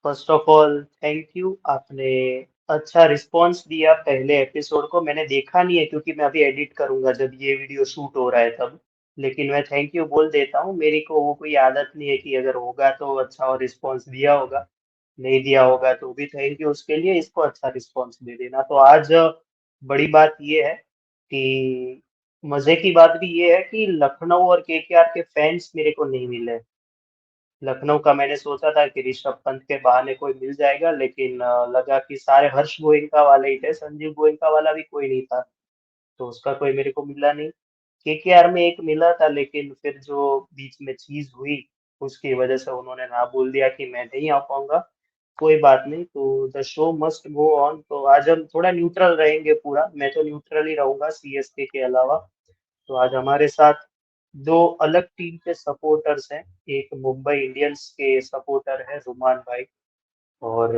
First of all thank you. आपने अच्छा response दिया पहले एपिसोड को। मैंने देखा नहीं है क्योंकि मैं अभी एडिट करूंगा जब ये वीडियो शूट हो रहा है तब। लेकिन मैं थैंक यू बोल देता हूँ। मेरी को वो कोई आदत नहीं है कि अगर होगा तो अच्छा और रिस्पॉन्स दिया होगा, नहीं दिया होगा तो भी थैंक यू उसके लिए। इसको अच्छा रिस्पॉन्स दे देना। तो आज बड़ी बात ये है कि मजे की बात भी ये है कि लखनऊ और केकेआर के फैंस मेरे को नहीं मिले। लखनऊ का मैंने सोचा था कि ऋषभ पंत के बहाने कोई मिल जाएगा, लेकिन लगा कि सारे हर्ष गोयनका वाले ही थे, संजीव गोयनका वाला भी कोई नहीं था। तो उसका कोई मेरे को मिला नहीं। केकेआर में एक मिला था, लेकिन फिर जो बीच में चीज हुई उसकी वजह से उन्होंने ना बोल दिया कि मैं नहीं आ पाऊंगा। कोई बात नहीं, तो the show must go on. तो आज हम थोड़ा न्यूट्रल रहेंगे पूरा, मैं तो न्यूट्रल ही रहूंगा सीएसके के अलावा। तो आज हमारे साथ दो अलग टीम के सपोर्टर्स हैं। एक मुंबई इंडियंस के सपोर्टर है रुमान भाई, और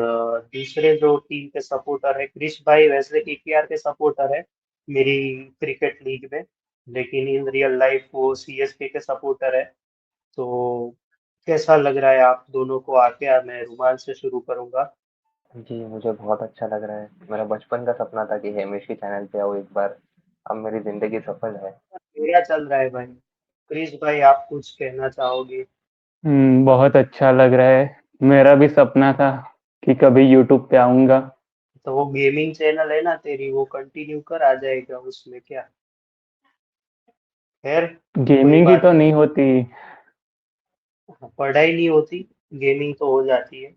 दूसरे जो टीम के सपोर्टर है क्रिश भाई। वैसे केकेआर के सपोर्टर है मेरी क्रिकेट लीग में, लेकिन इन रियल लाइफ वो सीएसके के सपोर्टर है। तो कैसा लग रहा है आप दोनों को आके? मैं रुमान से शुरू करूंगा। जी, मुझे बहुत अच्छा लग रहा है। मेरा बचपन का सपना था कि हेमिश के चैनल पे आऊँ एक बार। अब मेरी ज़िंदगी सफल है। क्या चल रहा है भाई? क्रिश भाई, आप कुछ कहना चाहोगे? बहुत अच्छा लग रहा है। मेरा भी सपना था कि कभी यूट्यूब पे आऊंगा। तो वो गेमिंग चैनल है ना तेरी, वो कंटिन्यू कर, आ जाएगा उसमें क्या। खैर, कोई गेमिंग ही बात तो नहीं। नहीं होती। पढ़ाई नहीं होती, गेमिंग तो हो जाती है।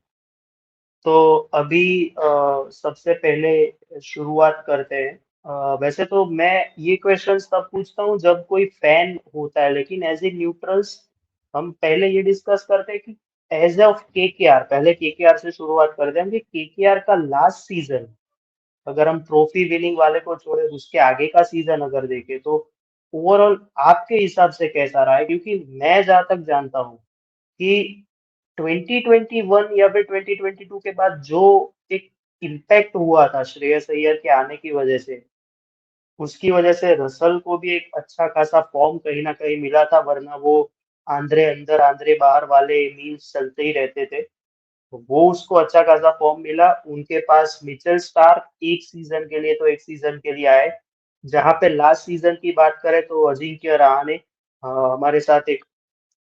तो अभी सबसे पहले शुरुआत करते हैं। वैसे तो मैं ये क्वेश्चंस तब पूछता हूँ जब कोई फैन होता है, लेकिन एज ए न्यूट्रल्स हम पहले ये डिस्कस करते हैं कि एज ऑफ केकेआर, पहले केकेआर से शुरुआत करते हैं कि केकेआर का लास्ट सीजन, अगर हम ट्रॉफी विनिंग वाले को छोड़े उसके आगे का सीजन अगर देखें तो ओवरऑल आपके हिसाब से कैसा रहा है? क्योंकि मैं जहां तक जानता हूँ कि 2021 या फिर 2022 के बाद जो एक इम्पैक्ट हुआ था श्रेयस अय्यर के आने की वजह से, उसकी वजह से रसल को भी एक अच्छा खासा फॉर्म कहीं ना कहीं मिला था, वरना वो आंद्रे अंदर आंद्रे बाहर वाले मीम्स चलते ही रहते थे। तो वो उसको अच्छा खासा फॉर्म मिला। उनके पास मिचेल स्टार्क एक सीजन के लिए, तो एक सीजन के लिए आए। जहां पे लास्ट सीजन की बात करें तो अजिंक्य रहाणे, हमारे साथ एक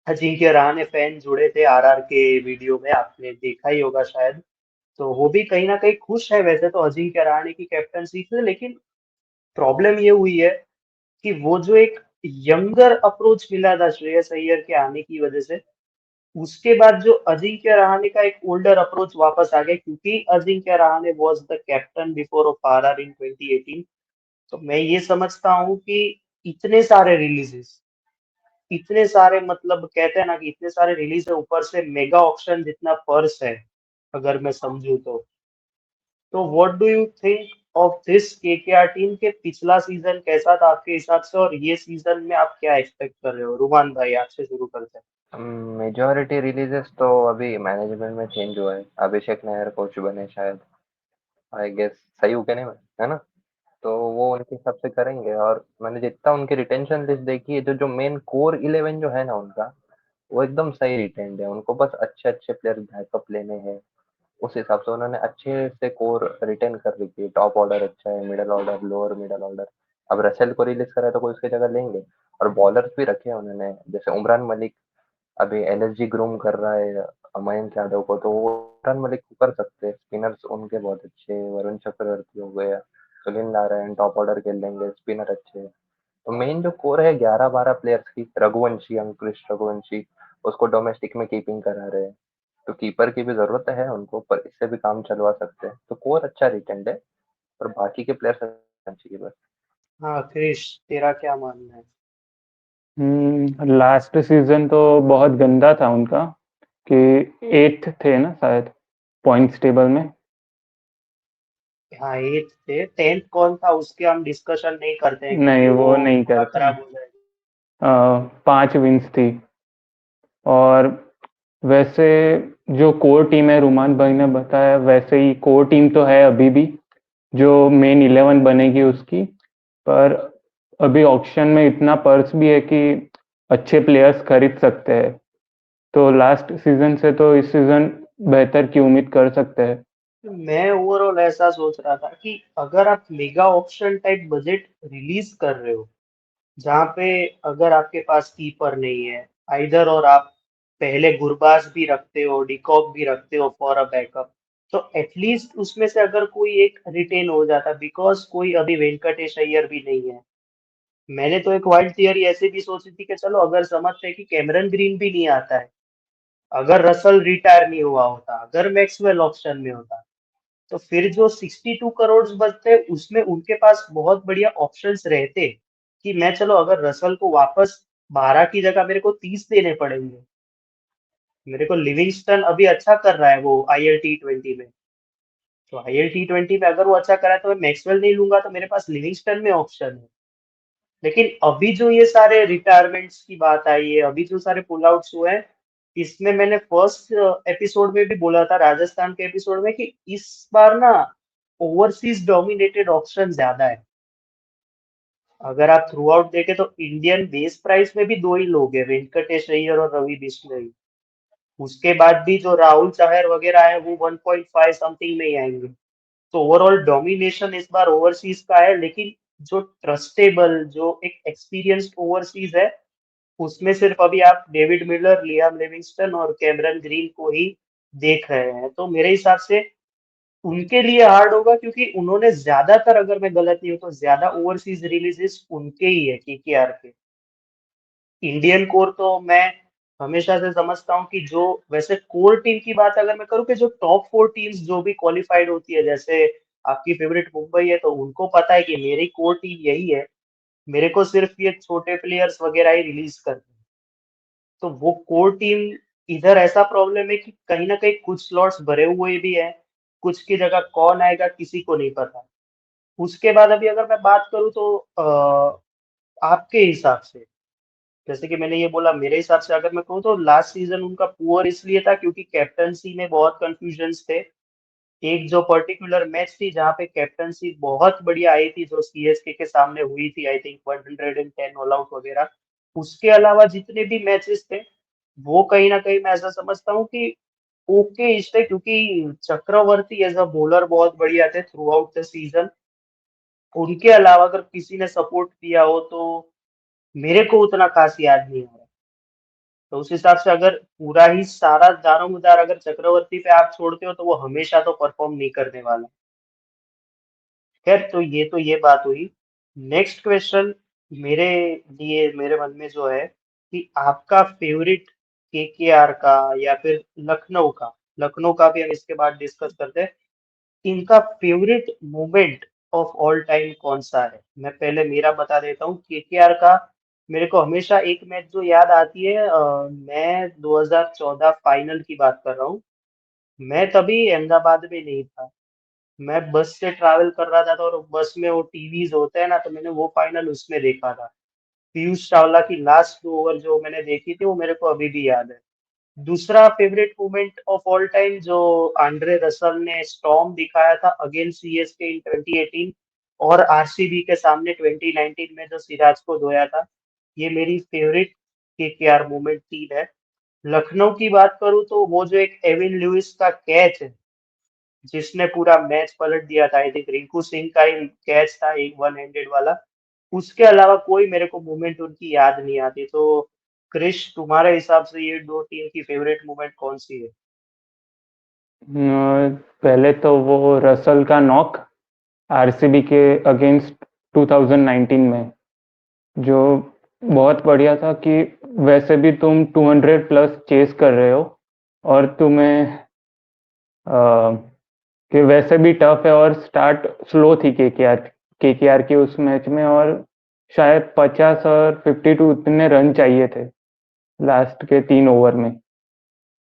अजिंक्य रहाणे फैन जुड़े थे आरआर के वीडियो में, आपने देखा ही होगा शायद। तो वो भी कहीं ना कहीं खुश है वैसे तो अजिंक्य रहाणे की कैप्टनसी से, लेकिन प्रॉब्लम ये हुई है कि वो जो एक यंगर अप्रोच मिला था श्रेयस अय्यर के आने की वजह से, उसके बाद जो अजिंक्य रहाणे का एक ओल्डर अप्रोच वापस आ गया, क्योंकि Ajinkya Rahane was the captain before of RR in 2018। तो मैं ये समझता हूँ कि इतने सारे रिलीजेस, इतने सारे मतलब कहते हैं ना कि इतने सारे रिलीज है, ऊपर से मेगा ऑक्शन जितना पर्स है, अगर मैं समझूं तो what do you think of this KKR team? के पिछला सीजन कैसा था आपके हिसाब से, और ये सीजन में आप क्या एक्सपेक्ट कर रहे हो? रुमान भाई, आपसे शुरू करते हैं। मेजॉरिटी रिलीज़ेस तो अभी मैनेजमेंट में चेंज हुआ है। अभिषेक नायर कोच बने शायद। आई गेस सही हूँ क्या नहीं मैं, है ना? तो वो उनके हिसाब से करेंगे। और मैंने जितना उनकी रिटेंशन लिस्ट देखी है, जो जो मेन कोर 11 जो है ना उनका, वो एकदम सही रिटेंड है। उनको बस अच्छे-अच्छे प्लेयर बैकअप लेने हैं। उस हिसाब से उन्होंने अच्छे से कोर रिटेन कर रखी है। टॉप ऑर्डर अच्छा है, middle order, lower middle order. अब रसेल को रिलीज करा है तो कोई उसकी जगह लेंगे। और बॉलर्स भी रखे हैं उन्होंने, जैसे उमरान मलिक अभी एलएसजी ग्रूम कर रहा है मयंक यादव को, तो वो उमरान मलिक को कर सकते हैं। स्पिनर्स उनके बहुत अच्छे हैं, वरुण चक्रवर्ती हो गया, सुनील नारायण टॉप ऑर्डर खेल लेंगे, स्पिनर अच्छे हैं। तो मेन जो कोर है 11-12 प्लेयर्स की, रघुवंशी, अंकुरिश रघुवंशी, उसको डोमेस्टिक में कीपिंग करा रहे हैं। तो कीपर की भी जरूरत है उनको, पर इससे भी काम चलवा सकते हैं। तो कोर अच्छा रिटेंड है, पर बाकी के प्लेयर्स अच्छा चाहिए बस। हाँ क्रिश, तेरा क्या मानना है? लास्ट सीजन तो बहुत गंदा था उनका, कि 8th थे ना शायद पॉइंट्स टेबल में। हाँ 8th थे, 10th कौन था उसके हम डिस्कशन नहीं करते हैं नहीं, क्योंकि वो वो नहीं थोड़ा करते। खराब हो जाएगा। 5 विन्स थी। और वैसे जो कोर टीम है, रुमान भाई ने बताया वैसे ही कोर टीम तो है अभी भी, जो मेन 11 बनेगी उसकी। पर अभी ऑक्शन में इतना पर्स भी है कि अच्छे प्लेयर्स खरीद सकते हैं। तो लास्ट सीजन से तो इस सीजन बेहतर की उम्मीद कर सकते हैं। मैं ओवरऑल ऐसा सोच रहा था कि अगर आप mega option type budget release कर रहे हो, जहाँ पे अगर आपके पास कीपर नहीं है आइदर, और आप पहले गुरबाज भी रखते हो, डिकॉक भी रखते हो फॉर अ बैकअप, तो एटलीस्ट उसमें से अगर कोई एक रिटेन हो जाता, बिकॉज कोई अभी वेंकटेश अय्यर भी नहीं है। मैंने तो एक वाइल्ड थियरी ऐसे भी सोची थी कि चलो अगर समझते हैं कि कैमरन ग्रीन भी नहीं आता है, अगर रसल रिटायर नहीं हुआ होता, अगर मैक्सवेल ऑप्शन में होता, तो फिर जो 62 करोड़ बचते उसमें उनके पास बहुत बढ़िया ऑप्शंस रहते, कि मैं चलो अगर रसल को वापस 12 की जगह मेरे को 30 देने पड़ेंगे, मेरे को लिविंगस्टन अभी अच्छा कर रहा है वो आईएल टी20 में, तो आईएल टी20 में अगर वो अच्छा करा है तो मैं मैक्सवेल नहीं लूंगा, तो मेरे पास लिविंगस्टन में ऑप्शन है। लेकिन अभी जो ये सारे रिटायरमेंट्स की बात आई है, अभी जो सारे पुल आउट्स हुए हैं, इसमें मैंने फर्स्ट एपिसोड में भी बोला था, राजस्थान के एपिसोड में, कि इस बार ना ओवरसीज डोमिनेटेड ऑप्शन ज्यादा है। अगर आप थ्रू आउट देखें तो इंडियन बेस प्राइस में भी दो ही लोग हैं, वेंकटेश अय्यर और रवि बिश्नोई। उसके बाद भी जो राहुल चहर वगैरह है वो 1.5 समथिंग में ही आएंगे। तो ओवरऑल डोमिनेशन इस बार ओवरसीज का है, लेकिन जो ट्रस्टेबल, जो एक एक्सपीरियंस्ड ओवरसीज है, उसमें सिर्फ अभी आप डेविड मिलर, लियाम लिविंगस्टन और कैमरन ग्रीन को ही देख रहे हैं। तो मेरे हिसाब से उनके लिए हार्ड होगा, क्योंकि उन्होंने ज्यादातर, अगर मैं गलत नहीं हूँ तो ज्यादा ओवरसीज रिलीजेस उनके ही है केकेआर के। इंडियन कोर तो मैं हमेशा से समझता हूँ कि जो, वैसे कोर टीम की बात अगर मैं करूँ कि जो टॉप 4 टीम्स जो भी क्वालिफाइड होती है, जैसे आपकी फेवरेट मुंबई है, तो उनको पता है कि मेरी कोर टीम यही है, मेरे को सिर्फ ये छोटे प्लेयर्स वगैरह ही रिलीज करते हैं। तो वो कोर टीम, इधर ऐसा प्रॉब्लम है कि कहीं ना कहीं कुछ स्लॉट्स भरे हुए भी हैं, कुछ की जगह कौन आएगा किसी को नहीं पता। उसके बाद अभी अगर मैं बात करूँ तो आपके हिसाब से, जैसे कि मैंने ये बोला, मेरे हिसाब से अगर मैं कहूँ तो लास्ट सीजन उनका पुअर इसलिए था क्योंकि कैप्टनसी में बहुत कंफ्यूजन्स थे। एक जो पर्टिकुलर मैच थी जहाँ पे कैप्टनसी बहुत बढ़िया आई थी, जो सीएसके के सामने हुई थी, आई थिंक 110 ऑल आउट वगैरह। उसके अलावा जितने भी मैचेस थे, वो कहीं ना कहीं मैं ऐसा समझता हूँ कि ओके इस थे, क्योंकि चक्रवर्ती एज अ बॉलर बहुत बढ़िया थे थ्रू आउट द सीजन। उनके अलावा अगर किसी ने सपोर्ट किया हो तो मेरे को उतना खास याद नहीं आ रहा। तो उस हिसाब से अगर पूरा ही सारा दारोमदार अगर चक्रवर्ती पे आप छोड़ते हो, तो वो हमेशा तो परफॉर्म नहीं करने वाला। खैर, तो ये बात हुई। नेक्स्ट क्वेश्चन मेरे लिए, मेरे मन में जो है कि आपका फेवरेट केकेआर का या फिर लखनऊ का भी हम इसके बाद डिस्कस करते हैं, इनका favourite moment of all time कौन सा है। मैं पहले मेरा बता देता हूँ केकेआर का। मेरे को हमेशा एक मैच जो याद आती है, मैं 2014 फाइनल की बात कर रहा हूँ। मैं तभी अहमदाबाद में नहीं था, मैं बस से ट्रैवल कर रहा था, और बस में वो टीवीज होते हैं ना, तो मैंने वो फाइनल उसमें देखा था। पीयूष चावला की लास्ट 2 ओवर जो मैंने देखी थी, वो मेरे को अभी भी याद है। दूसरा favourite moment of all time जो आंद्रे रसल ने स्टॉर्म दिखाया था अगेंस्ट सीएसके इन 2018, और आरसीबी के सामने 2019 में जो सिराज को धोया था, ये मेरी फेवरेट केकेआर मोमेंट तीन है। लखनऊ की बात करूं तो वो जो एक एविन लुइस का कैच है, जिसने पूरा मैच पलट दिया था, आई थिंक रिंकू सिंह का ही कैच था, एक वन हैंडेड वाला। उसके अलावा कोई मेरे को मूवमेंट उनकी याद नहीं आती। तो क्रिश, तुम्हारे हिसाब से ये दो टीम की फेवरेट मूवमेंट कौन सी है? पहले तो वो रसल का नॉक आरसीबी के अगेंस्ट 2019 में, जो बहुत बढ़िया था कि वैसे भी तुम 200 प्लस चेस कर रहे हो, और तुम्हें कि वैसे भी टफ है, और स्टार्ट स्लो थी केकेआर की उस मैच में, और शायद 50 और 52 इतने रन चाहिए थे लास्ट के 3 ओवर में,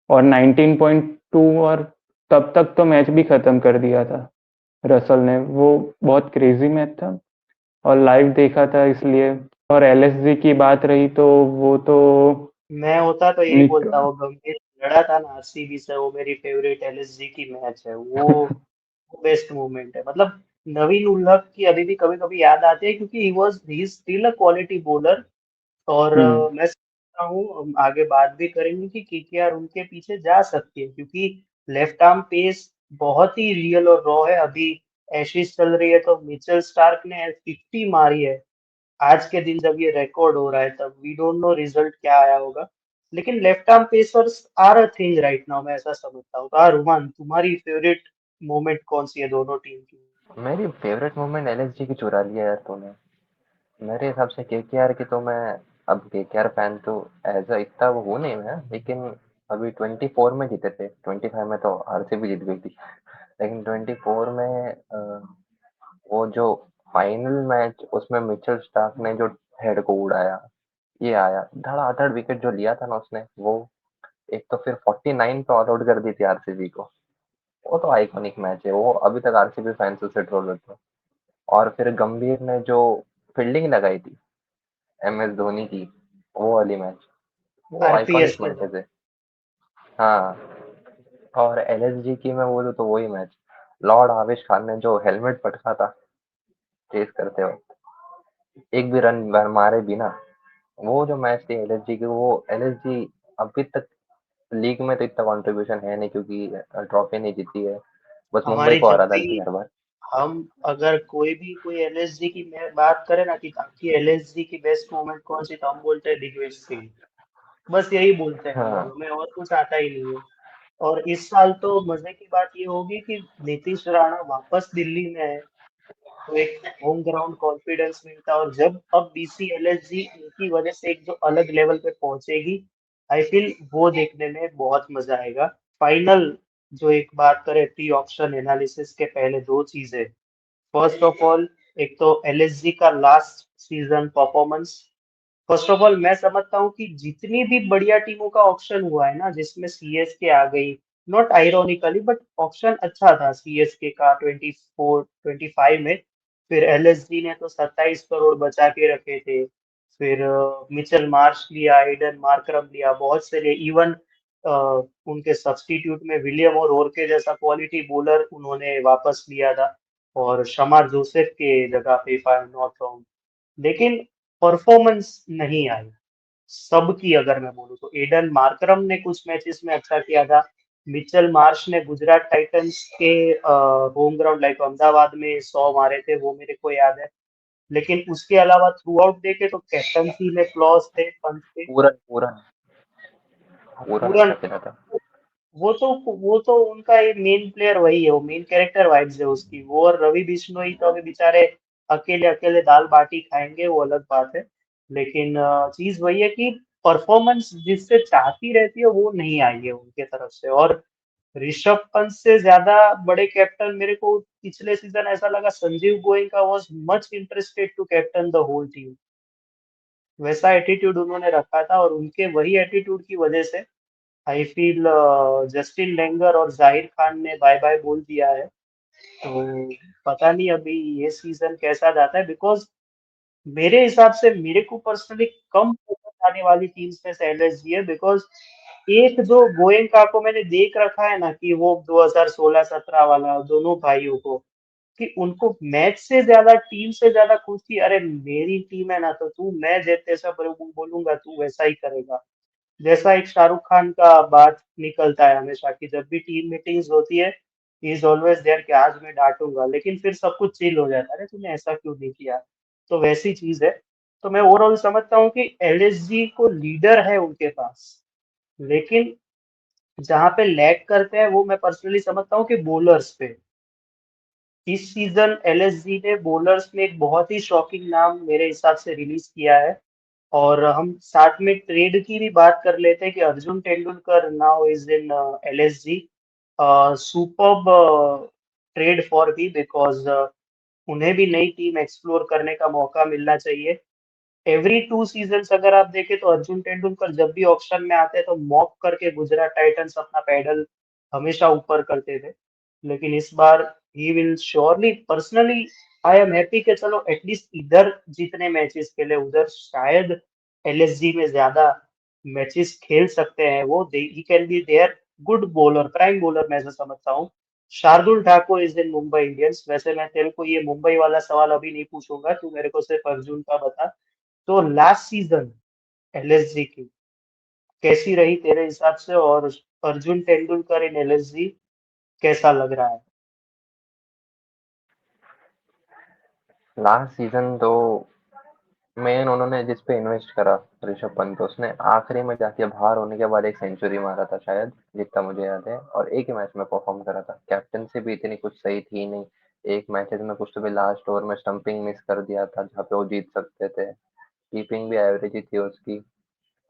और 19.2, और तब तक तो मैच भी खत्म कर दिया था रसल ने। वो बहुत क्रेजी मैच था, और लाइव देखा था इसलिए। और एलएसजी की बात रही तो वो तो मैं होता तो यही निक बोलता, वो गंभीर लड़ा था ना आरसीबी से, वो मेरी फेवरेट एलएसजी की मैच है वो। बेस्ट मोमेंट है, मतलब नवीन उल्लक की अभी भी कभी कभी याद आती है, क्योंकि he is still a quality bowler. और हम्म मैं समझता हूँ, हम आगे बात भी करेंगे कि केकेआर उनके पीछे जा सकती है, क्योंकि लेफ्ट आर्म पेस बहुत ही रियल और रॉ है। अभी एशिस चल रही है तो मिचेल स्टार्क ने 50 मारी है। आज के दिन जब ये रिकॉर्ड हो रहा है तब वी डोंट नो रिजल्ट क्या आया होगा। लेकिन left arm pacers are a thing right now, मैं ऐसा समझता हूँ। तो रुमान, तुम्हारी फेवरेट मोमेंट कौन सी है दोनों टीम की? मेरी फेवरेट मोमेंट एलएसजी की चुरा लिया यार तूने। मेरे हिसाब से केकेआर की तो मैं, अब केकेआर फैन तो एज अ इतना वो हूँ नहीं मैं, लेकिन अभी 24 में जीते थे, 25 में तो आरसीबी जीत गई थी, लेकिन 24 में वो जो फाइनल मैच उसमें मिचेल स्टार्क ने जो हेड को उड़ाया, ये आया धड़ाधड़ विकेट जो लिया था ना उसने, वो एक तो फिर 49 पे ऑल आउट कर दी थी आरसीबी को। वो तो आइकॉनिक मैच है, वो अभी तक आरसीबी फैंस उसे ट्रोल होते हैं। और फिर गंभीर ने जो फील्डिंग लगाई थी एमएस धोनी की, वो वाली मैच, वो आरपीएस आइकॉनिक के मैचेस बाद है। हाँ, और एलएसजी की मैं बोलूँ तो वही मैच, लॉर्ड आवेश खान ने जो हेलमेट पटका था चेस करते वक्त, एक भी रन मारे बिना, वो जो मैच थी एलएसजी की, वो एलएसजी अभी तक लीग में तो इतना कंट्रीब्यूशन है नहीं क्योंकि ट्रॉफी नहीं जीती है, बस मुंबई हमारी को जब हरा भी देती है हर बार। हम अगर कोई एलएसजी की मैं बात करें ना कि आपकी एलएसजी की बेस्ट मोमेंट कौन सी, तो हम बोलते हैं दिग्विजय सिंह। बस यही बोलते हैं हम लोग, हाँ, हमें और कुछ आता ही नहीं है। और इस साल तो मजे की बात ये होगी कि नीतीश राणा वापस दिल्ली में है, तो एक होम ग्राउंड कॉन्फिडेंस मिलता है। और जब अब बीसीएलएसजी इनकी वजह से एक जो अलग लेवल पे पहुंचेगी, आई फील वो देखने में बहुत मजा आएगा। फाइनल, जो एक बात करें प्री ऑप्शन एनालिसिस के पहले, दो चीजें। फर्स्ट ऑफ ऑल, एक तो एलएसजी का last season performance. First of all मैं समझता हूँ कि जितनी भी बढ़िया टीमों का ऑप्शन हुआ है ना, जिसमें सीएसके आ गई, नॉट आयरोनिकली बट ऑप्शन अच्छा था सीएसके का 24-25 में। फिर एलएसजी ने तो 27 करोड़ बचा के रखे थे। फिर मिचेल मार्श लिया, एडन मार्करम लिया, बहुत से लिए। इवन उनके सब्स्टिट्यूट में विलियम और ओरके जैसा क्वालिटी बॉलर उन्होंने वापस लिया था, और शमार जोसेफ के जगह पे, if I am not wrong. लेकिन परफॉर्मेंस नहीं आई सबकी। अगर मैं बोलूँ तो एडन मार्करम ने कुछ मैचेस में अच्छा किया था। मिचेल मार्श ने गुजरात टाइटंस के होम ग्राउंड लाइक अहमदाबाद में 100 मारे थे, वो मेरे को याद है। लेकिन उसके अलावा थ्रू आउट देखे तो कैप्टनसी में फ्लॉज थे पंत के। पूरन पूरन पूरन पूरन, अच्छा खेला था। वो तो उनका एक मेन प्लेयर वही है, वो मेन कैरेक्टर वाइब्स है उसकी। वो और रवि बिश्नोई तो अभी बेचारे अकेले अकेले दाल बाटी खाएंगे, वो अलग बात है। लेकिन चीज वही है कि परफॉर्मेंस जिससे चाहती रहती है वो नहीं आई है उनके तरफ से। और ऋषभ पंत से ज्यादा बड़े कैप्टन मेरे को पिछले सीजन ऐसा लगा Sanjiv Goenka was much interested to captain the whole team. वैसा एटीट्यूड उन्होंने रखा था, और उनके वही एटीट्यूड की वजह से आई फील जस्टिन लेंगर और जाहिर खान ने बाय बाय बोल दिया है। तो पता नहीं अभी ये सीजन कैसा जाता है, बिकॉज मेरे हिसाब से मेरे को पर्सनली कम पसंद आने वाली टीम्स में से एलएसजी है। बिकॉज एक जो गोयनका को मैंने देख रखा है ना कि वो 2016-17 वाला, दोनों भाइयों को, कि उनको मैच से ज्यादा टीम से ज्यादा खुश थी। अरे मेरी टीम है ना, तो तू मैं जैसा बोलूंगा तू वैसा ही करेगा। जैसा एक शाहरुख खान का बात निकलता है हमेशा कि जब भी टीम मीटिंग्स होती है, ही इज ऑलवेज देयर कि आज मैं डांटूंगा, लेकिन फिर सब कुछ चिल हो जाता है, अरे तूने ऐसा क्यों नहीं किया। तो वैसी चीज है। तो मैं ओवरऑल समझता हूँ कि एलएसजी को लीडर है उनके पास, लेकिन जहाँ पे लैग करते हैं वो मैं पर्सनली समझता हूँ कि बॉलर्स पे। इस सीजन एलएसजी ने बॉलर्स में एक बहुत ही शॉकिंग नाम मेरे हिसाब से रिलीज किया है। और हम साथ में ट्रेड की भी बात कर लेते हैं कि Arjun Tendulkar now is in LSG. Superb trade for भी, बिकॉज उन्हें भी नई टीम एक्सप्लोर करने का मौका मिलना चाहिए। एवरी 2 सीजन्स अगर आप देखें तो अर्जुन तेंदुलकर जब भी ऑप्शन में आते हैं तो मॉक करके गुजरात टाइटंस अपना पैडल हमेशा ऊपर करते थे। लेकिन इस बार he will surely, personally I am happy कि चलो एटलीस्ट इधर जितने मैचेस खेले उधर शायद एलएसजी में ज्यादा मैचेस खेल सकते हैं वो। He can be their good bowler, prime bowler मैं ऐसा समझता हूँ। Shardul Thakur is in Mumbai Indians. वैसे मैं तेरे को ये मुंबई वाला सवाल अभी नहीं पूछूंगा, तू मेरे को सिर्फ अर्जुन का बता। तो लास्ट सीजन एलएसजी की कैसी रही तेरे हिसाब से, और अर्जुन तेंदुलकर इन एलएसजी कैसा लग रहा है? लास्ट सीजन तो मेन उन्होंने जिस पे इन्वेस्ट करा, ऋषभ पंत, उसने आखिरी में जाके बाहर होने के बाद एक सेंचुरी मारा था शायद, जितना मुझे याद है, और एक ही मैच में परफॉर्म करा था। कैप्टनसी भी इतनी कुछ सही थी नहीं, एक मैचेस में कुछ तो भी लास्ट ओवर में स्टंपिंग मिस कर दिया था जहाँ पे वो जीत सकते थे। कीपिंग भी एवरेज ही थी उसकी,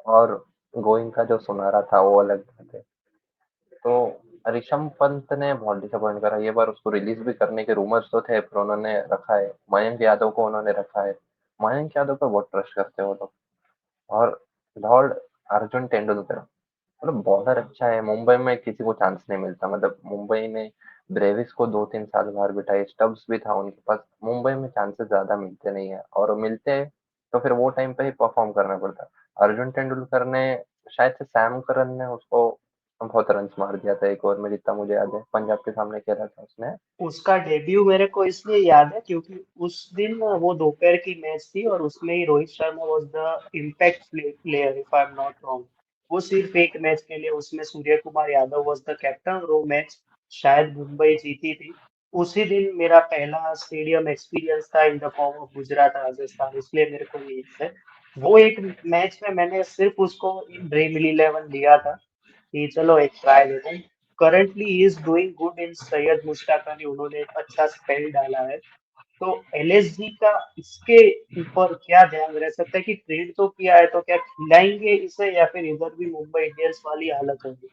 और गोइंग का जो सुनारा था वो अलग थे। तो ऋषभ पंत ने बहुत डिसअपॉइंट करा ये बार। उसको रिलीज भी करने के रूमर्स तो थे, पर उन्होंने रखा है। मयंक यादव को उन्होंने रखा है। मयंक यादव पे बहुत ट्रस्ट करते हैं वो लोग। और लॉर्ड अर्जुन तेंदुलकर, मतलब बॉलर अच्छा है। मुंबई में किसी को चांस नहीं मिलता। मतलब मुंबई ने ब्रेविस को 2-3 साल बाहर बिठाए, स्टब्स भी था उनके पास। मुंबई में चांसेस ज्यादा मिलते नहीं है, और मिलते हैं तो फिर वो टाइम पे ही परफॉर्म करना पड़ता। अर्जुन तेंदुलकर ने, शायद से सैम करन ने उसको बहुत रन मार दिया था एक ओवर में, जितना मुझे याद है। पंजाब के सामने खेला था उसने। उसका डेब्यू मेरे को इसलिए याद है क्योंकि उस दिन वो दोपहर की मैच थी और उसमें ही Rohit Sharma was the impact player, if I am not wrong. वो सिर्फ एक मैच के लिए, उसमें Suryakumar Yadav was the captain, और वो मैच शायद मुंबई जीती थी। उसी दिन मेरा पहला स्टेडियम एक्सपीरियंस था in the form of Gujarat Rajasthan, इसलिए मेरे को ये याद है। वो एक मैच में मैंने सिर्फ उसको इन ड्रीम 11 लिया था कि चलो एक ट्राई देते हैं। Currently he is doing good in Syed Mushtaq Ali, उन्होंने एक अच्छा स्पेल डाला है। तो एलएसजी का इसके ऊपर क्या ध्यान रह सकता है कि ट्रेड तो किया है, तो क्या खिलाएंगे इसे या फिर इधर भी मुंबई इंडियंस वाली हालत होगी?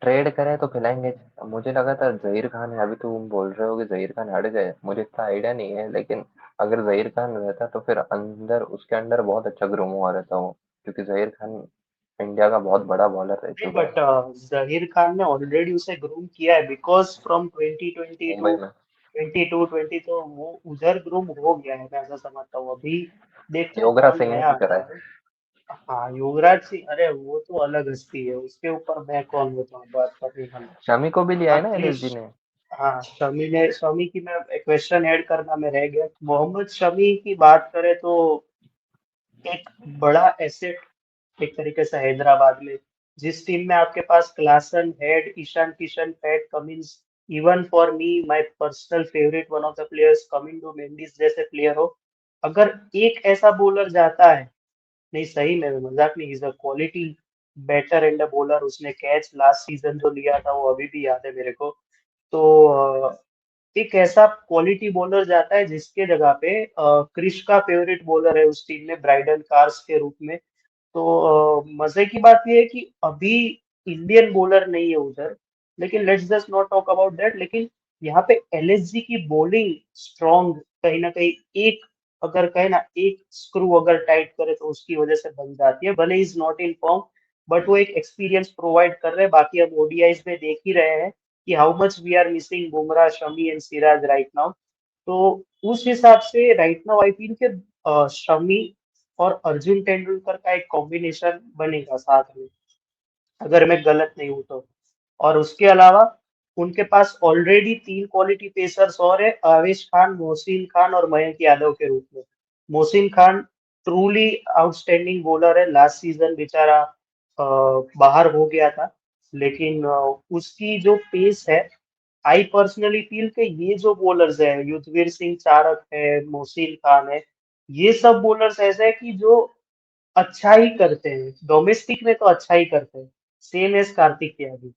ट्रेड करे तो खिलाएंगे। मुझे लगा था जहीर खान है, अभी तुम बोल रहे हो कि जहीर खान हट गए, मुझे इतना आइडिया नहीं है। लेकिन अगर जहीर खान रहता तो फिर अंदर, उसके अंदर बहुत अच्छा ग्रूम हुआ रहता वो, क्योंकि जहीर खान इंडिया का बहुत बड़ा बॉलर रह नहीं, चुका है बट जहीर खान ने ऑलरेडी उसे ग्रूम किया है, बिकॉज फ्रॉम 2020 टू मुंबई में। 22-20 तो वो उधर ग्रूम हो गया है, मैं ऐसा समझता हूँ। अभी देखते हैं योगराज कौन सिंह ने नया भी करा आता है। है। हाँ, युवराज सिंह, अरे वो तो अलग हस्ती है, उसके ऊपर मैं कौन बताऊँ बात करने वाला। शमी को भी लिया है ना बाकी एलएसजी ने। हाँ, शमी की मैं क्वेश्चन ऐड करना में रह गया। मोहम्मद शमी की बात करें तो एक बड़ा एसेट एक तरीके से हैदराबाद में, जिस टीम में आपके पास Klaasen, Head, Ishan Kishan, Pat Cummins, even for me my personal favourite one of the players Kamindu Mendis जैसे प्लेयर हो, अगर एक ऐसा बॉलर जाता है, नहीं सही में, मजाक नहीं, is a quality batter and a bowler. उसने कैच लास्ट सीजन जो लिया था वो अभी भी याद है मेरे को। तो एक ऐसा क्वालिटी बॉलर जाता है जिसके जगह पे क्रिश का फेवरेट बॉलर है उस टीम में ब्राइडन कार्स के रूप में। तो मजे की बात यह है कि अभी इंडियन बॉलर नहीं है उधर, लेकिन let's just not talk about that. लेकिन यहाँ पे एलएसजी की बॉलिंग स्ट्रॉन्ग, कहीं ना कहीं एक, अगर कहे ना, एक स्क्रू अगर टाइट करे तो उसकी वजह से बन जाती है। भले is not in form, but वो एक एक्सपीरियंस प्रोवाइड कर रहे हैं। बाकी हम ओडीआईज में देख ही रहे हैं कि how much we are missing Bumrah, Shami and Siraj right now. तो उस हिसाब से राइट नाउ आई फील के शमी और अर्जुन तेंदुलकर का एक कॉम्बिनेशन बनेगा साथ में, अगर मैं गलत नहीं हूं तो। और उसके अलावा उनके पास ऑलरेडी तीन क्वालिटी पेसर्स और है, आवेश खान, मोहसिन खान और मयंक यादव के रूप में। Mohsin Khan truly outstanding bowler है, लास्ट सीजन बेचारा बाहर हो गया था, लेकिन उसकी जो पेस है, आई पर्सनली फील कि ये जो बॉलर्स है, युद्धवीर सिंह चारक है, मोहसिन खान है, ये सब बॉलर्स ऐसे है कि जो अच्छा ही करते हैं, डोमेस्टिक में तो अच्छा ही करते हैं, सेम एज कार्तिक त्यागी।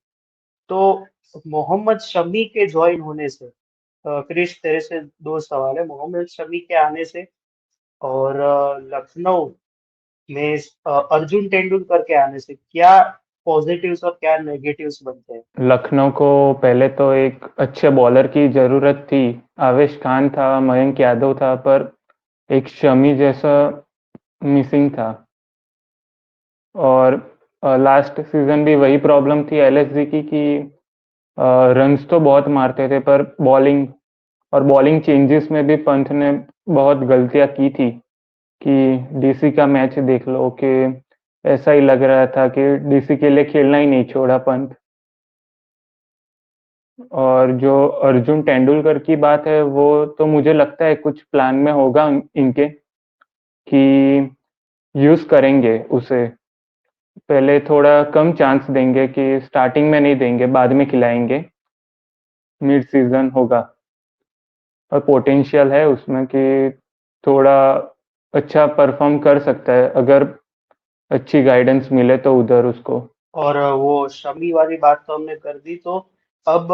तो मोहम्मद शमी के ज्वाइन होने से, क्रिश तेरे से दो सवाल है, मोहम्मद शमी के आने से और लखनऊ में अर्जुन तेंदुलकर के आने से क्या पॉजिटिव्स और क्या नेगेटिव्स बनते हैं? लखनऊ को पहले तो एक अच्छे बॉलर की ज़रूरत थी। आवेश खान था, मयंक यादव था, पर एक शमी जैसा मिसिंग था। और लास्ट सीजन भी वही प्रॉब्लम थी एलएसजी की कि रन्स तो बहुत मारते थे, पर बॉलिंग चेंजेस में भी पंत ने बहुत गलतियां की थी। कि डीसी का मैच देख लो कि ऐसा ही लग रहा था कि डीसी के लिए खेलना ही नहीं छोड़ा पंत। और जो अर्जुन तेंदुलकर की बात है, वो तो मुझे लगता है कुछ प्लान में होगा इनके, कि यूज करेंगे उसे। पहले थोड़ा कम चांस देंगे कि स्टार्टिंग में नहीं देंगे, बाद में खिलाएंगे, मिड सीजन होगा। और पोटेंशियल है उसमें कि थोड़ा अच्छा परफॉर्म कर सकता है अगर अच्छी गाइडेंस मिले तो उधर उसको। और वो शमी वाली बात तो हमने कर दी, तो अब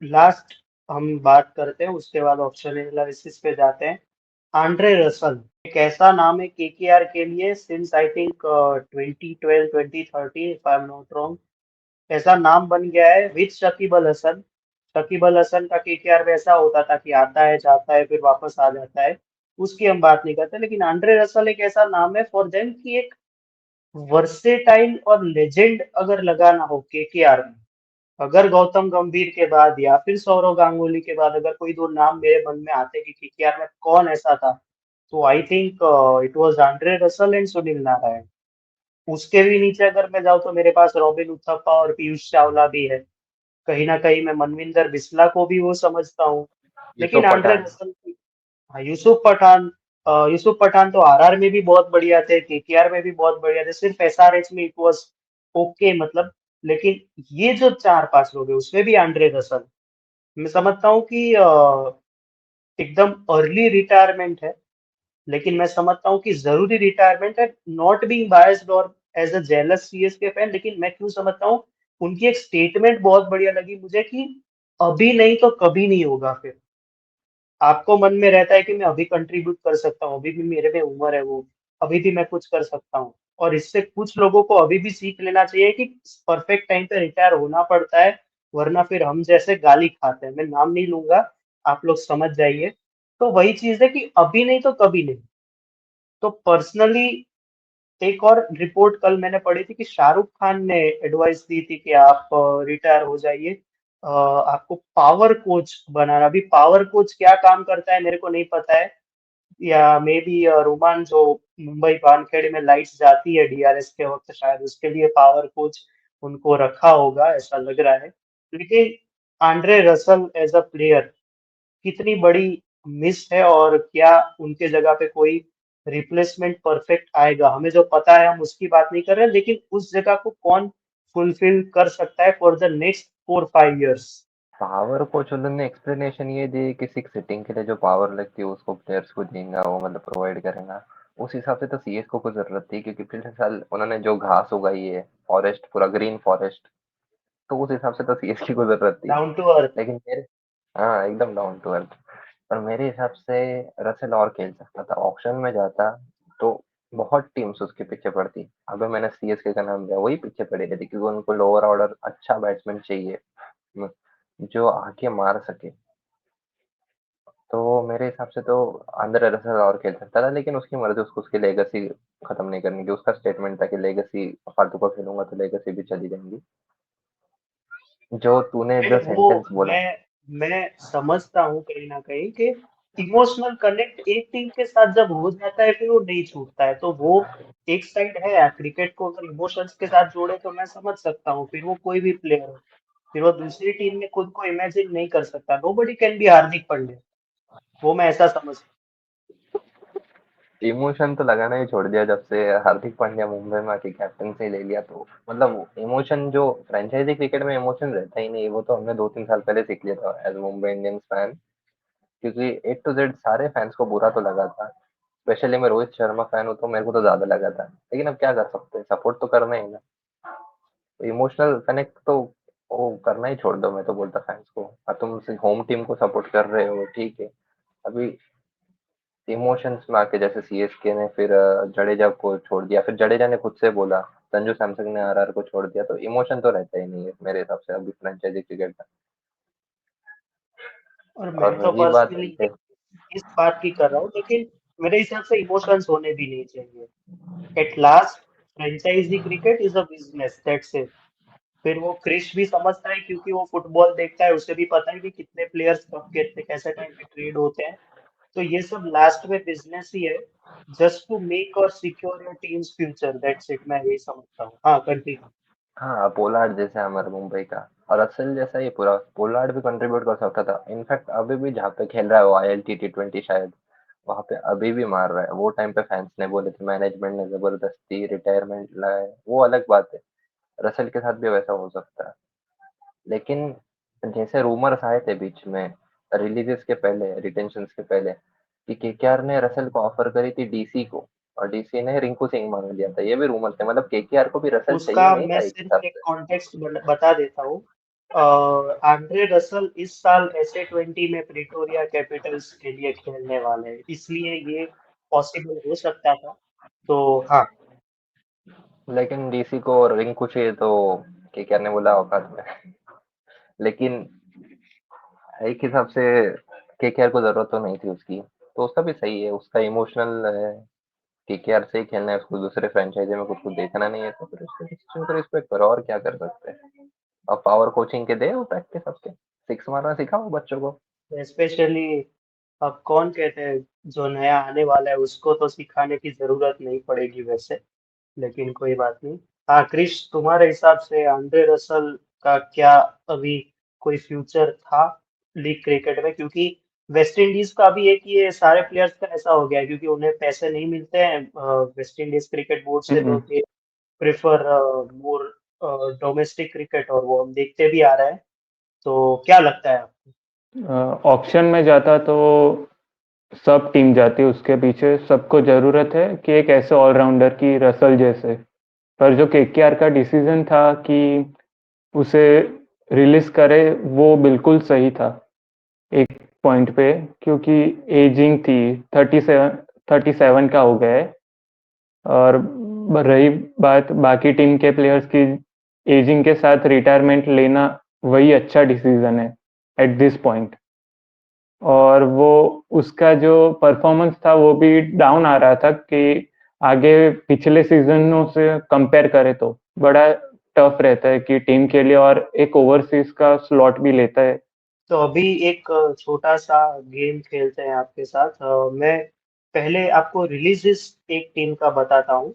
लास्ट हम बात करते हैं, उसके बाद ऑप्शन एनालिसिस पे जाते हैं। आंड्रे रसल एक ऐसा नाम है केकेआर के लिए since I think 2012 2013 if I am not wrong. ऐसा नाम बन गया है विद शकीब अल हसन। शकीब अल हसन का केकेआर में ऐसा होता था कि आता है जाता है फिर वापस आ जाता है, उसकी हम बात नहीं करते, लेकिन आंड्रे रसल एक ऐसा नाम है फॉर देम कि एक वर्सेटाइल और लेजेंड अगर लगाना हो केकेआर में, अगर गौतम गंभीर के बाद या फिर सौरव गांगुली के बाद अगर कोई दो नाम मेरे मन में आते कि केकेआर में कौन ऐसा था, तो I think it was Andre Russell and Sunil Narayan. उसके भी नीचे अगर मैं जाऊँ तो मेरे पास रॉबिन उथप्पा और पीयूष चावला भी है। कहीं ना कहीं मैं मनविंदर बिस्ला को भी वो समझता हूँ, लेकिन यूसुफ आंड्रे पठान। रसल की। हाँ, यूसुफ पठान तो आरआर में भी बहुत बढ़िया थे, केकेआर में भी बहुत बढ़िया थे, सिर्फ एसआरएच में इट वाज ओके मतलब। लेकिन ये जो चार पांच लोग हैं उसमें भी आंड्रे रसल मैं समझता हूँ कि एकदम अर्ली रिटायरमेंट है, लेकिन मैं समझता हूँ कि जरूरी रिटायरमेंट है। नॉट बीइंग बायस्ड और as a jealous CSK fan, लेकिन मैं क्यों समझता हूँ, उनकी एक स्टेटमेंट बहुत बढ़िया लगी मुझे कि अभी नहीं तो कभी नहीं होगा फिर। आपको मन में रहता है कि मैं अभी कंट्रीब्यूट कर सकता हूँ, अभी भी मेरे में उम्र है वो, अभी भी मैं कुछ कर सकता हूँ। और इससे कुछ लोगों को अभी भी सीख लेना चाहिए कि परफेक्ट टाइम पे रिटायर होना पड़ता है, वरना फिर हम जैसे गाली खाते हैं। मैं नाम नहीं लूंगा, आप लोग समझ जाइए। तो वही चीज है कि अभी नहीं तो कभी नहीं। तो पर्सनली एक और रिपोर्ट कल मैंने पढ़ी थी कि शाहरुख खान ने एडवाइस दी थी कि आप रिटायर हो जाइए, आपको पावर कोच बनाना। अभी पावर कोच क्या काम करता है मेरे को नहीं पता है, या मे बी रोमान जो मुंबई वानखेड़े में लाइट्स जाती है डीआरएस के वक्त, शायद उसके लिए पावर कोच उनको रखा होगा, ऐसा लग रहा है। लेकिन Andre Russell as a player कितनी बड़ी मिस है, और क्या उनके जगह पे कोई रिप्लेसमेंट परफेक्ट आएगा, हमें जो पता है हम उसकी बात नहीं कर रहे, लेकिन उस जगह को कौन फुलफिल कर सकता है for the next 4-5 years। Power coach उन्होंने एक्सप्लेनेशन ये दी कि सिक्स सिटिंग के लिए जो पावर लगती है उसको प्लेयर्स को देगा, वो मतलब प्रोवाइड करेगा। उस हिसाब से तो सीएस को जरूरत थी, क्योंकि पिछले साल उन्होंने जो घास उगाई है, फॉरेस्ट पूरा ग्रीन फॉरेस्ट, तो उस हिसाब से तो सीएसके को जरूरत थी। Down to earth. लेकिन मेरे, हाँ एकदम डाउन टू अर्थ। पर मेरे हिसाब से रसेल और खेल सकता था, ऑप्शन में जाता तो बहुत टीम्स उसके पीछे पड़ती। अभी मैंने सीएसके का नाम लिया, वही पीछे पड़ी रहती, क्योंकि उनको लोअर ऑर्डर अच्छा बैट्समैन चाहिए, म, जो आके मार सके। तो मेरे हिसाब से तो आंद्रे रसेल और खेल सकता था, लेकिन उसकी मर्जी, उसको उसकी लेगेसी खत्म नहीं करनी की। उसका स्टेटमेंट था कि लेगेसी फालतू का खेलूंगा तो लेगेसी भी चली जाएंगी। जो तूने मैं जो वो सेंटेंस बोला, मैं समझता हूँ कहीं ना कहीं कि इमोशनल कनेक्ट एक टीम के साथ जब हो जाता है फिर वो नहीं छूटता है, तो वो एक साइड है। क्रिकेट को अगर इमोशंस के साथ जोड़े तो मैं समझ सकता हूँ, फिर वो कोई भी प्लेयर हो, फिर वो दूसरी टीम में खुद को इमेजिन नहीं कर सकता। Nobody can be Hardik Pandya, वो मैं ऐसा समझ। इमोशन तो लगाना ही छोड़ दिया जब से हार्दिक पांड्या मुंबई में आके कैप्टनसी ले लिया। तो मतलब इमोशन जो फ्रेंचाइजी क्रिकेट में इमोशन रहता ही नहीं, वो तो हमने 2-3 साल पहले सीख लिया था एज मुंबई इंडियंस फैन। क्योंकि ए टू जेड सारे फैंस को बुरा तो लगा था, स्पेशली मैं रोहित शर्मा फैन हूँ तो मेरे को तो ज्यादा लगा था। लेकिन अब क्या कर सकते हैं, सपोर्ट तो करना ही ना। इमोशनल कनेक्ट तो वो करना ही छोड़ दो, मैं तो बोलता फैंस को। तुम होम टीम को सपोर्ट कर रहे हो ठीक है, अभी इमोशंस में आके जैसे सीएसके ने फिर जडेजा को छोड़ दिया, फिर जडेजा ने खुद से बोला, संजू सैमसंग ने आरआर को छोड़ दिया, तो इमोशन तो रहता ही नहीं है मेरे हिसाब से अभी फ्रेंचाइजी क्रिकेट में। और और मैं तो रही बात पर्सनली इस बात की कर रहा हूँ, लेकिन मेरे हिसाब से इमोशंस होने भी नहीं चाहिए। At last franchise cricket is a business, that's it. फिर वो क्रिश भी समझता है क्योंकि वो फुटबॉल देखता है, उसे भी पता है कि कितने प्लेयर्स कब कितने कैसे टाइम पे ट्रेड होते हैं। तो ये सब लास्ट में बिजनेस ही है, जस्ट टू मेक और secure your teams future, that's it. मैं यही समझता हूँ। हाँ, कंटिन्यू। हाँ, पोलार्ड जैसा हमारे मुंबई का, और असल जैसा ही पूरा पोलार्ड भी कंट्रीब्यूट कर सकता था। इनफैक्ट अभी भी जहाँ पे खेल रहा है वो ILT T20 शायद, वहाँ पे अभी भी मार रहा है। वो टाइम पे फैंस ने बोले थे मैनेजमेंट ने ज़बरदस्ती रिटायरमेंट लाया है, वो अलग बात है। रसेल के साथ भी वैसा हो सकता है। लेकिन जैसे रूमर्स आए थे बीच में रिलीजेस के पहले, रिटेंशंस के पहले, कि केकेआर ने रसेल को ऑफर करी थी डीसी को और डीसी ने रिंकू सिंह मांग लिया था। ये भी रूमर थे, मतलब केकेआर को भी रसेल उसका चाहिए नहीं मैं था एक सिर्फ हिसाब एक से। कॉन्टेक्स्ट बता देता हूँ। आंद्रे रसल इस साल SA20 में प्रिटोरिया कैपिटल्स के लिए खेलने वाले हैं, इसलिए ये पॉसिबल हो सकता था। तो हाँ, लेकिन डीसी को रिंकू चाहिए तो केकेआर ने बोला औकात में। लेकिन एक हिसाब से केकेआर को जरूरत तो नहीं थी उसकी, तो उसका भी सही है, उसका इमोशनल है। केकेआर से ही खेलना है उसको, दूसरे फ्रेंचाइजी में खुद को देखना नहीं है, तो फिर उसके डिसीजन को रिस्पेक्ट करो, और क्या कर सकते हैं। अब पावर कोचिंग के दे वो प्रैक्टिस सबके, सिक्स मारना सिखाओ बच्चों को। स्पेशली अब कौन कहते हैं जो नया आने वाला है उसको तो सिखाने की जरूरत नहीं पड़ेगी वैसे, लेकिन कोई बात नहीं। हाँ क्रिश, तुम्हारे हिसाब से आंद्रे रसल का क्या अभी कोई फ्यूचर था लीग क्रिकेट में? क्योंकि वेस्ट इंडीज का भी एक ये सारे प्लेयर्स का ऐसा हो गया है, क्योंकि उन्हें पैसे नहीं मिलते हैं वेस्ट इंडीज क्रिकेट बोर्ड से, तो they prefer more domestic cricket, और वो हम देखते भी आ रहे हैं। तो क्या लगता है आपको? ऑप्शन में जाता तो सब टीम जाती है उसके पीछे, सबको ज़रूरत है कि एक ऐसे ऑलराउंडर की रसल जैसे। पर जो केकेआर का डिसीजन था कि उसे रिलीज करे, वो बिल्कुल सही था एक पॉइंट पे, क्योंकि एजिंग थी, 37 का हो गया है। और रही बात बाकी टीम के प्लेयर्स की, एजिंग के साथ रिटायरमेंट लेना वही अच्छा डिसीजन है एट दिस पॉइंट। और वो उसका जो परफॉर्मेंस था वो भी डाउन आ रहा था कि आगे पिछले सीजनों से कंपेयर करें तो बड़ा टफ रहता है कि टीम के लिए, और एक ओवरसीज का स्लॉट भी लेता है। तो अभी एक छोटा सा गेम खेलते हैं आपके साथ। मैं पहले आपको रिलीजेस एक टीम का बताता हूँ,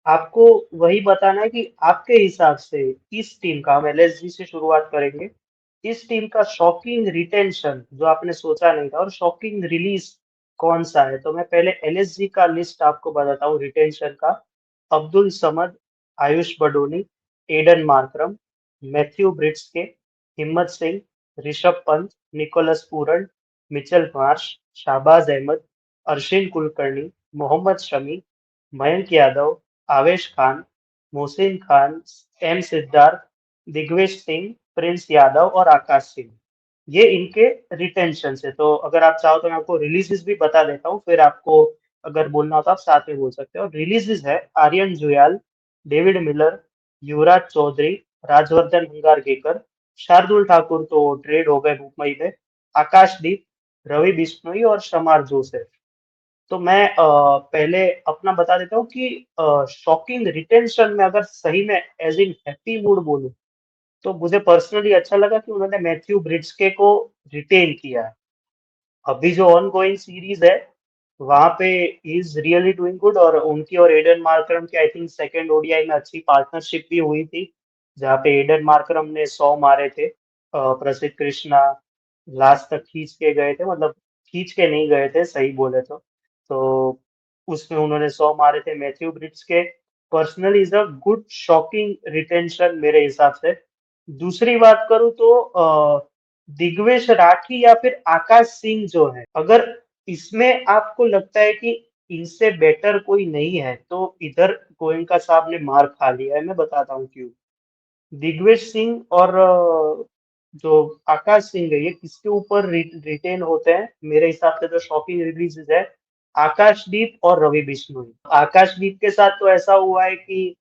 आपको वही बताना है कि आपके हिसाब से इस टीम का, हम LSG से शुरुआत करेंगे, इस टीम का शॉकिंग रिटेंशन जो आपने सोचा नहीं था और शॉकिंग रिलीज कौन सा है। तो मैं पहले LSG का लिस्ट आपको बताता हूँ रिटेंशन का। Abdul Samad, Ayush Badoni, Aiden Markram, Matthew Breetzke, Himmat Singh, Rishabh Pant, Nicholas Pooran, Mitchell Marsh, Shahbaz Ahmed, Arshin Kulkarni, Mohammed Shami, Mayank Yadav, Avesh Khan, Mohsin Khan, M Siddharth, Digvijay Singh, Prince Yadav और आकाश सिंह। ये इनके रिटेंशन है। तो अगर आप चाहो तो मैं आपको रिलीजेस भी बता देता हूँ, फिर आपको अगर बोलना हो तो आप साथ में बोल सकते हो। रिलीजेस है आर्यन जुयाल, डेविड मिलर, युवराज चौधरी, राजवर्धन हंगारकेकर, शार्दुल ठाकुर तो ट्रेड हो गए मुंबई में, आकाशदीप, रवि बिश्नोई और शमार जोसेफ। तो मैं पहले अपना बता देता हूँ कि शॉकिंग रिटेंशन में अगर सही में एज इन हैप्पी मूड बोलूं, तो मुझे पर्सनली अच्छा लगा कि उन्होंने मैथ्यू ब्रिड्सके को रिटेन किया है। अभी जो ऑन गोइंग सीरीज है वहां पे इज रियली डूइंग गुड, और उनकी और एडन मार्करम की आई थिंक सेकंड ODI में अच्छी पार्टनरशिप भी हुई थी, जहाँ पे एडन मार्करम ने 100 मारे थे। प्रसिद्ध कृष्णा लास्ट तक खींच के गए थे, मतलब खींच के नहीं गए थे सही बोले तो उसमें उन्होंने 100 मारे थे। मैथ्यू ब्रिट्स के personally is a good shocking retention मेरे हिसाब से। दूसरी बात करूं तो दिग्वेश राठी या फिर आकाश सिंह जो है, अगर इसमें आपको लगता है कि इनसे बेटर कोई नहीं है, तो इधर गोयनका साहब ने मार खा लिया है। मैं बताता हूँ क्यों। दिग्विजय सिंह और जो आकाश सिंह है, ये किसके ऊपर रिटेन होते हैं मेरे हिसाब से? जो शॉकिंग रिलीजेस है, आकाशदीप और रवि बिश्नोई। आकाशदीप के साथ तो ऐसा हुआ है कि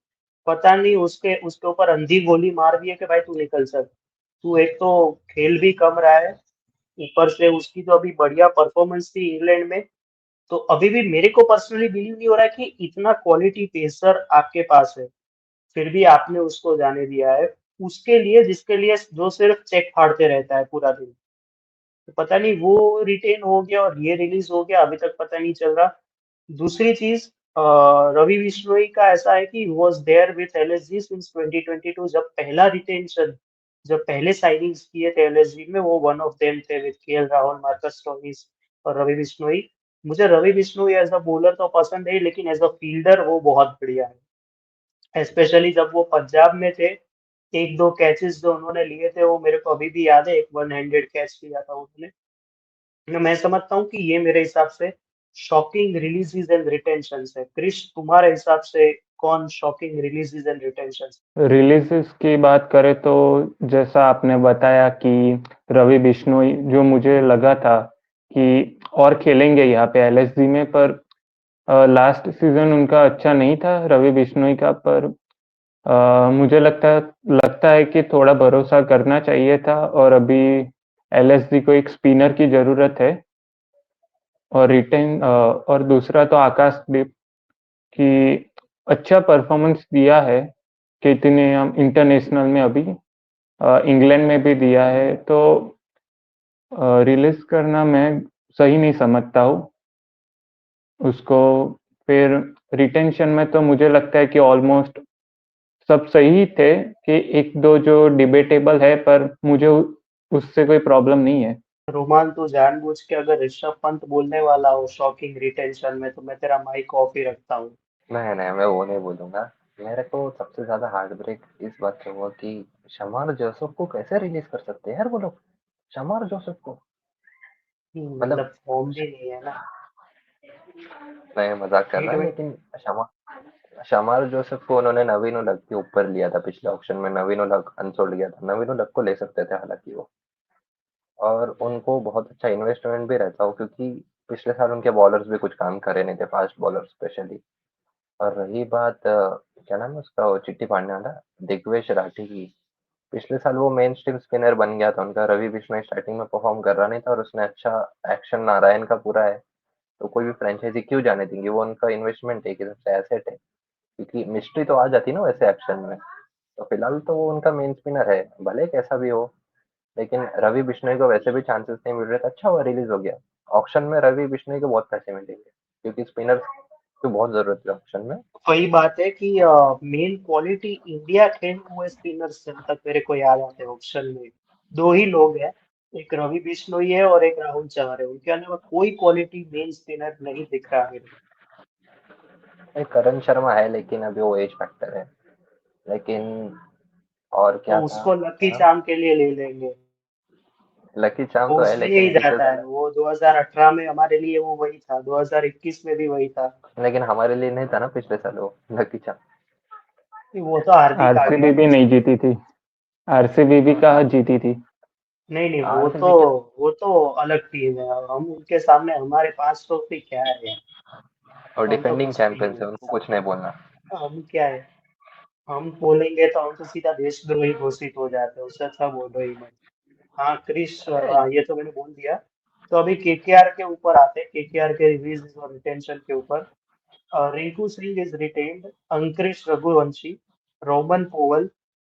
पता नहीं, उसके उसके ऊपर अंधी गोली मार दी है कि भाई तू निकल सक, तू एक तो खेल भी कम रहा है, ऊपर से उसकी जो अभी बढ़िया परफॉर्मेंस थी इंग्लैंड में। तो अभी भी मेरे को पर्सनली बिलीव नहीं हो रहा है कि इतना क्वालिटी पेसर आपके पास है, फिर भी आपने उसको जाने दिया है, उसके लिए जिसके लिए जो सिर्फ चेक फाड़ते रहता है पूरा दिन। तो पता नहीं वो रिटेन हो गया और ये रिलीज हो गया, अभी तक पता नहीं चल रहा। दूसरी चीज, रवि बिश्नोई का ऐसा है कि was there with LSG since 2022। जब पहला रिटेंशन, जब पहले साइनिंग्स किए थे LSG में, वो वन ऑफ देम थे with KL Rahul, Marcus Stoinis और रवि बिश्नोई। मुझे Ravi Bishnoi as a bowler तो पसंद है, लेकिन एज अ फील्डर वो बहुत बढ़िया है। स्पेशली जब वो पंजाब में थे, एक दो कैचेस जो उन्होंने लिए थे वो मेरे को अभी भी याद है। एक वन हैंडेड कैच लिया था उन्होंने। मैं समझता हूँ कि ये मेरे हिसाब से शॉकिंग रिलीजेस एंड रिटेंशन है। क्रिश, तुम्हारे हिसाब से कौन shocking releases and retention? Releases की बात करें तो जैसा आपने बताया कि रवि बिश्नोई, जो मुझे लगा था कि और खेलेंगे यहाँ पे एलएसजी में, पर लास्ट सीजन उनका अच्छा नहीं था रवि बिश्नोई का। पर मुझे लगता है कि थोड़ा भरोसा करना चाहिए था, और अभी एलएसजी को एक स्पिनर की ज़रूरत है। और दूसरा तो आकाशदीप की अच्छा परफॉर्मेंस दिया है, कितने हम इंटरनेशनल में अभी इंग्लैंड में भी दिया है, तो रिलीज करना मैं सही नहीं समझता हूँ उसको। फिर रिटेंशन में तो मुझे लगता है कि ऑलमोस्ट सब सही थे, कि एक दो जो डिबेटेबल है, पर मुझे उससे कोई प्रॉब्लम नहीं है। रोमान, तो जानबूझ के अगर ऋषभ पंत बोलने वाला हो शॉकिंग रिटेंशन में, तो मैं तेरा माइक ऑफ ही रखता हूँ। नहीं नहीं, मैं वो नहीं बोलूंगा। मेरे को सबसे ज्यादा हार्ट ब्रेक इस बात से हुआ कि शमार जोसेफ को कैसे रिलीज कर सकते हैं यार वो लोग। शमार जोसेफ को, मतलब, मतलब फॉर्म भी नहीं है ना। मैं मजाक कर टी रहा है, ट्वेंटी। लेकिन शमार जोसेफ को उन्होंने नवीन उलग के ऊपर लिया था पिछले ऑक्शन में। नवीन उलग अनसोल्ड गया था, नवीन उलग को ले सकते थे हालांकि वो। और उनको बहुत अच्छा इन्वेस्टमेंट भी रहता हो, क्योंकि पिछले साल उनके बॉलर्स भी कुछ काम करे नहीं थे, फास्ट बॉलर स्पेशली। और रही बात क्या नाम है उसका, वो चिट्टी पांड्या वाला, दिग्वेश राठी की। पिछले साल वो मेन स्ट्रीम स्पिनर बन गया था उनका। रवि बिश्नोई स्टार्टिंग में परफॉर्म कर रहा नहीं था, और उसने अच्छा एक्शन नारायण का पूरा है। तो कोई भी फ्रेंचाइजी क्यों जाने देंगी, वो उनका इन्वेस्टमेंट है, एक हिसाब से एसेट है। क्योंकि मिस्ट्री तो आ जाती ना वैसे एक्शन में। तो फिलहाल तो वो उनका मेन स्पिनर है, भले कैसा भी हो। लेकिन रवि बिश्नोई को वैसे भी चांसेस नहीं मिल रहे थे, अच्छा हुआ रिलीज हो गया। ऑक्शन में रवि बिश्नोई को बहुत पैसे मिलेंगे, क्योंकि स्पिनर की बहुत जरूरत है ऑक्शन में। वही बात है कि मेन क्वालिटी इंडिया खेल हुए स्पिनर्स जब तक मेरे को याद आते हैं ऑप्शन में, दो ही लोग हैं। एक रवि बिश्नोई है और एक राहुल चहर है। उनके अलावा कोई क्वालिटी मेन स्पिनर नहीं दिख रहा मेरे एक करण शर्मा है, लेकिन अभी वो एज फैक्टर है। लेकिन और को। क्या तो था, उसको क्या लकी नाम, चार्म के लिए ले लेंगे। लकी चार्म वो तो है, उसमें लेकिन ही पिछले जाता साल, है। वो 2018 में हमारे लिए वो वही था, 2021 में भी वही था। लेकिन हमारे लिए नहीं था ना पिछले साल वो लकी चार्म। कि वो तो हार्दिक आ गया आरसीबी भी था। नहीं जीती थी। आरसीबी भी कहाँ जीती थी। नहीं नहीं, आरसीबी के, वो तो अलग टीम है। और हम उनके सामने, हमारे पास ट्रॉफी क्या है यार। और हम तो डिफेंडिंग कुछ भी नहीं चैंपियंस है है, उनके उनको कुछ नहीं सामने। बोलना। हम क्या है? हम बोलेंगे तो हम तो सीधा देशद्रोही घोषित हो जाते हैं। उससे अच्छा बोलो ही मत। हाँ क्रिश, अरे हाँ ये तो मैंने बोल दिया। तो अभी केकेआर के ऊपर आते हैं, केकेआर के रिलीज और रिटेंशन के ऊपर। Rinku Singh is retained, Angkrish Raghuvanshi, Rovman Powell,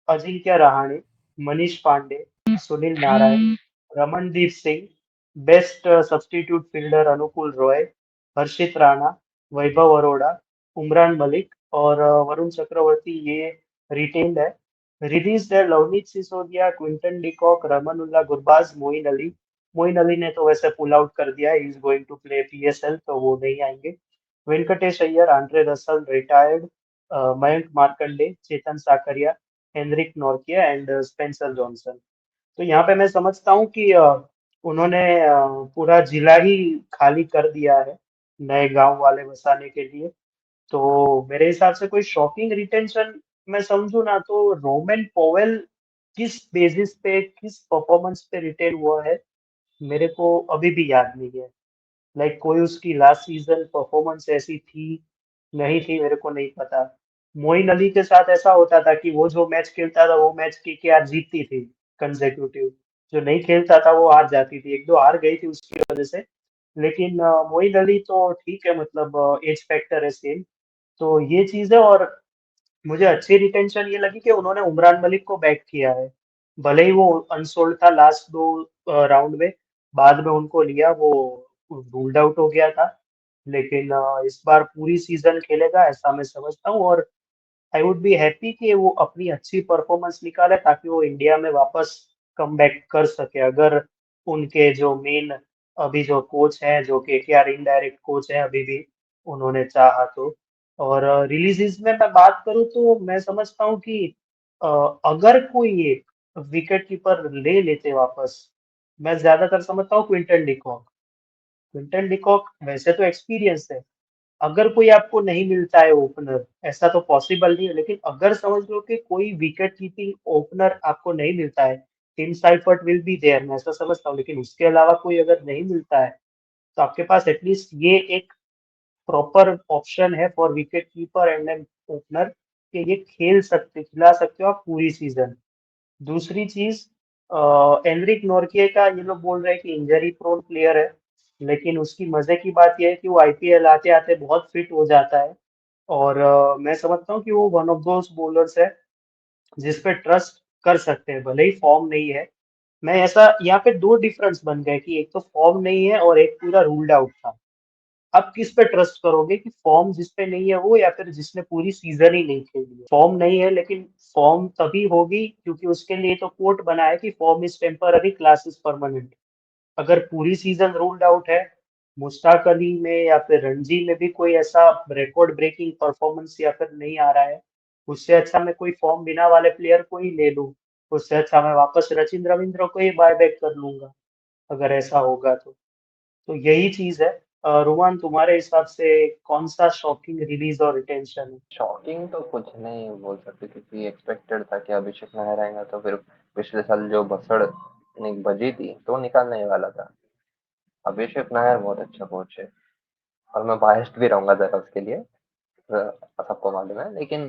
Ajinkya Rahane, Manish Pandey, Sunil Narine, Ramandeep Singh, best substitute fielder Anukul Roy, हर्षित राणा, वैभव अरोड़ा, उमरान मलिक और वरुण चक्रवर्ती, ये रिटेन्ड है। रिलीज है लवनीत सिसोदिया, क्विंटन डिकॉक, रमनुल्लाह गुरबाज, मोइन अली। मोइन अली ने तो वैसे पुल आउट कर दिया है, is going to play PSL, तो वो नहीं आएंगे। Venkatesh Iyer, Andre Russell retired, Mayank Markande, Chetan Sakariya, Heinrich Nortje and Spencer Johnson. तो यहाँ पे मैं समझता हूँ कि उन्होंने पूरा जिला ही खाली कर दिया है नए गांव वाले बसाने के लिए। तो मेरे हिसाब से कोई शॉकिंग रिटेंशन मैं समझू ना, तो रोमन पोवेल किस बेसिस पे, किस परफॉर्मेंस पे रिटेन हुआ है, मेरे को अभी भी याद नहीं है। लाइक कोई उसकी लास्ट सीजन परफॉर्मेंस ऐसी थी नहीं थी, मेरे को नहीं पता। मोइन अली के साथ ऐसा होता था कि वो जो मैच खेलता था वो मैच केकेआर जीतती थी कंसेक्यूटिव। जो नहीं खेलता था वो हार जाती थी। एक दो हार गई थी उसकी वजह से। लेकिन मोइन अली तो ठीक है, मतलब एज फैक्टर है सेम। तो ये चीज है। और मुझे अच्छी रिटेंशन ये लगी कि उन्होंने उमरान मलिक को बैक किया है। भले ही वो अनसोल्ड था लास्ट दो राउंड में, बाद में उनको लिया, वो रूल्ड आउट हो गया था। लेकिन इस बार पूरी सीजन खेलेगा ऐसा मैं समझता हूँ। और आई वुड बी हैप्पी कि वो अपनी अच्छी परफॉर्मेंस निकाले, ताकि वो इंडिया में वापस कम बैक कर सके। अगर उनके जो मेन अभी जो कोच है, जो केकेआर इनडायरेक्ट कोच है अभी भी, उन्होंने चाहा तो। और रिलीजेस में मैं बात करूँ तो मैं समझता हूँ कि अ, अगर कोई एक विकेट कीपर ले लेते वापस, मैं ज्यादातर समझता हूँ क्विंटन डिकॉक। क्विंटन डिकॉक वैसे तो एक्सपीरियंस है, अगर कोई आपको नहीं मिलता है ओपनर, ऐसा तो पॉसिबल नहीं है, लेकिन अगर समझ लो कि कोई विकेट कीपिंग ओपनर आपको नहीं मिलता है, Tim Seifert will be there, मैं ऐसा समझता हूँ, लेकिन उसके अलावा कोई अगर नहीं मिलता है, तो आपके पास एटलीस्ट ये एक प्रॉपर ऑप्शन है for wicket keeper and an opener कि ये खिला सकते हो आप पूरी सीजन। दूसरी चीज, एनरिक नोर्किए का ये लोग बोल रहे हैं कि इंजरी प्रोन प्लेयर है, लेकिन उसकी मजे की बात यह है कि वो आईपीएल आते आते बहुत फिट हो जाता है। और मैं समझता हूँ कि वो वन ऑफ दोस बॉलर्स है जिस पे ट्रस्ट कर सकते हैं, भले ही फॉर्म नहीं है। मैं ऐसा यहाँ पे दो डिफरेंस बन गए कि एक तो फॉर्म नहीं है और एक पूरा रूल्ड आउट था। अब किस पे ट्रस्ट करोगे कि फॉर्म जिस पे नहीं है वो, या फिर जिसने पूरी सीजन ही नहीं खेली है? फॉर्म नहीं है, लेकिन फॉर्म तभी होगी क्योंकि उसके लिए तो कोर्ट बना है कि form is temporary, class is permanent. अगर पूरी सीजन रूल्ड आउट है, मुश्ताक अली में या फिर रणजी में भी कोई ऐसा रिकॉर्ड ब्रेकिंग परफॉर्मेंस या फिर नहीं आ रहा है, उससे अच्छा मैं कोई फॉर्म बिना वाले प्लेयर को ही ले लूं। उससे अच्छा मैं वापस सचिन रविंद्र को ही बाय बैक कर लूंगा, अगर ऐसा होगा तो यही चीज है। रोमान, तुम्हारे हिसाब से कौन सा शॉकिंग रिलीज और रिटेंशन है? शॉकिंग तो कुछ नहीं बोल सकते क्योंकि एक्सपेक्टेड था कि अभिषेक नायर आएगा, तो फिर पिछले साल जो भसड़ बजी थी तो निकालने वाला था। अभिषेक नायर बहुत अच्छा कोच है और मैं बायस्ड भी रहूंगा जरा उसके लिए, सबको मालूम है, लेकिन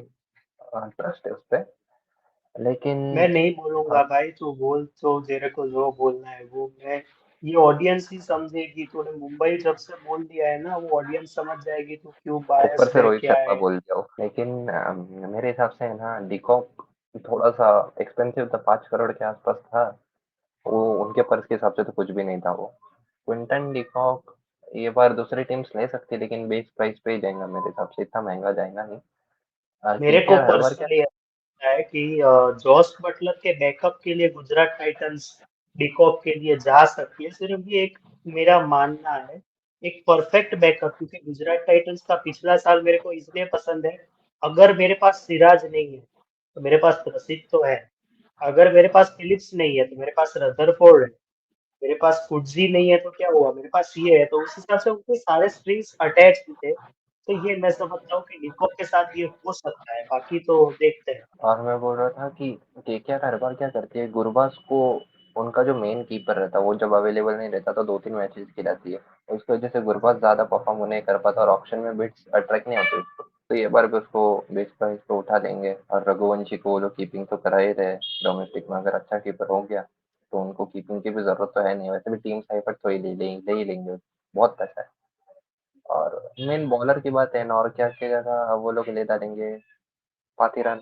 ट्रस्ट है उस पर। लेकिन मैं नहीं बोलूंगा भाई, तू बोल, तो तेरे को जो बोलना है वो मैं, ये ऑडियंस ही समझेगी। तूने मुंबई जब से बोल दिया है ना, वो ऑडियंस समझ जाएगी तू क्यों ऊपर बायस्ड से है, रोहित क्या शर्मा है। बोल दिया हो, लेकिन मेरे हिसाब से है ना, डिकॉक थोड़ा सा एक्सपेंसिव था, 5 करोड़ के आसपास था। वो उनके पर्स के हिसाब से तो कुछ भी नहीं था वो। क्विंटन डिकॉक ये बार दूसरी टीम्स ले सकती, लेकिन बेस प्राइस पे ही जाएगा मेरे हिसाब से, इतना महंगा जाएगा नहीं। मेरे को केकेआर हर बार क्या। पर्सनली लगता है कि जॉस बटलर के बैकअप के लिए गुजरात टाइटंस डिकॉक के लिए जा सकती है, सिर्फ ये एक मेरा मानना है। एक परफेक्ट बैकअप, क्योंकि गुजरात टाइटंस का पिछला साल मेरे को इसलिए पसंद है, अगर मेरे पास सिराज नहीं है तो मेरे पास प्रसिद्ध तो है, अगर मेरे पास फिलिप्स नहीं है तो मेरे पास रदरफोर्ड है, मेरे पास कुड्जी नहीं है तो क्या हुआ, मेरे पास ये है, तो उस हिसाब से उनके सारे स्ट्रिंग्स अटैच थे। तो ये मैं समझता हूँ कि निकोप के साथ ये हो सकता है, बाकी तो देखते हैं। और मैं बोल रहा था कि केकेआर हर बार क्या करती है, गुरबाज को, उनका जो मेन कीपर रहता है वो जब अवेलेबल नहीं रहता तो 2-3 मैचेस खिलाती है। उसकी वजह से गुरबाज ज्यादा परफॉर्म नहीं कर पाता और ऑप्शन में बिट्स अट्रैक्ट नहीं होते उसको। तो ये बार भी उसको बेस प्राइस पे उठा देंगे, और रघुवंशी को वो लोग कीपिंग तो करा ही रहे डोमेस्टिक में, अगर अच्छा कीपर हो गया तो उनको कीपिंग की भी जरूरत तो है नहीं, वैसे भी टीम साइफर तो ही ले ही लेंगे, बहुत पैसा है। और मेन बॉलर की बात है, और क्या की जगह वो लोग ले डालेंगे पाथिरान।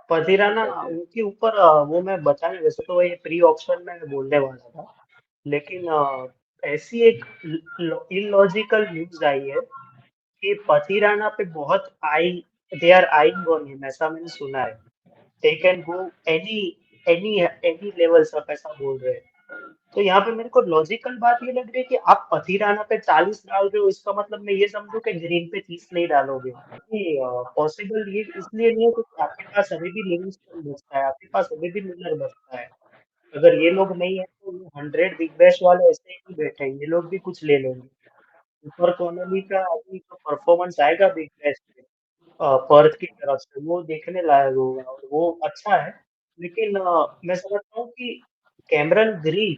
पथिराना कैसे। उनके ऊपर वो मैं बताने, वैसे तो ये प्री ऑप्शन में बोलने वाला था, लेकिन ऐसी एक इलॉजिकल न्यूज आई है कि पथिराना पे बहुत eye, they are eyeing on him, ऐसा मैंने सुना है। They can go any any any levels up, ऐसा बोल रहे हैं। तो यहाँ पे मेरे को लॉजिकल बात ये लग रही है कि आप पथिराना पे 40 डाल रहे हो, इसका मतलब मैं ये समझू कि ग्रीन पे 30 नहीं डालोगे। पॉसिबल ये इसलिए नहीं है क्योंकि आपके पास अभी भी लिविंगस्टन बचता है, आपके पास अभी भी मिलर बचता है। अगर ये लोग नहीं है तो 100 बिग बैश वाले ऐसे ही नहीं बैठे हैं, ये लोग भी कुछ ले लेंगे। ऊपर कॉलोनी का अभी जो परफॉर्मेंस आएगा बिग बैश में, पर्थ की तरफ से, वो देखने लायक होगा और वो अच्छा है। लेकिन मैं समझता हूँ कि कैमरन ग्रीन,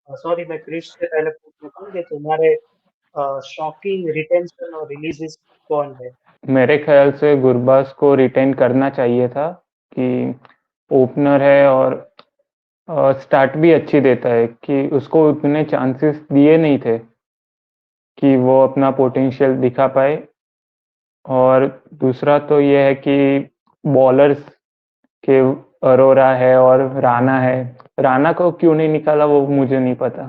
सॉरी मैं क्रिश से पहले पूछ लेता हूँ कि तुम्हारे शॉकिंग रिटेंशन और रिलीजेस कौन है? मेरे ख्याल से गुरबाज को रिटेन करना चाहिए था, कि ओपनर है और स्टार्ट भी अच्छी देता है, कि उसको उतने चांसेस दिए नहीं थे कि वो अपना पोटेंशियल दिखा पाए। और दूसरा तो ये है कि बॉलर्स के अरोरा है और राणा है, राणा को क्यों नहीं निकाला वो मुझे नहीं पता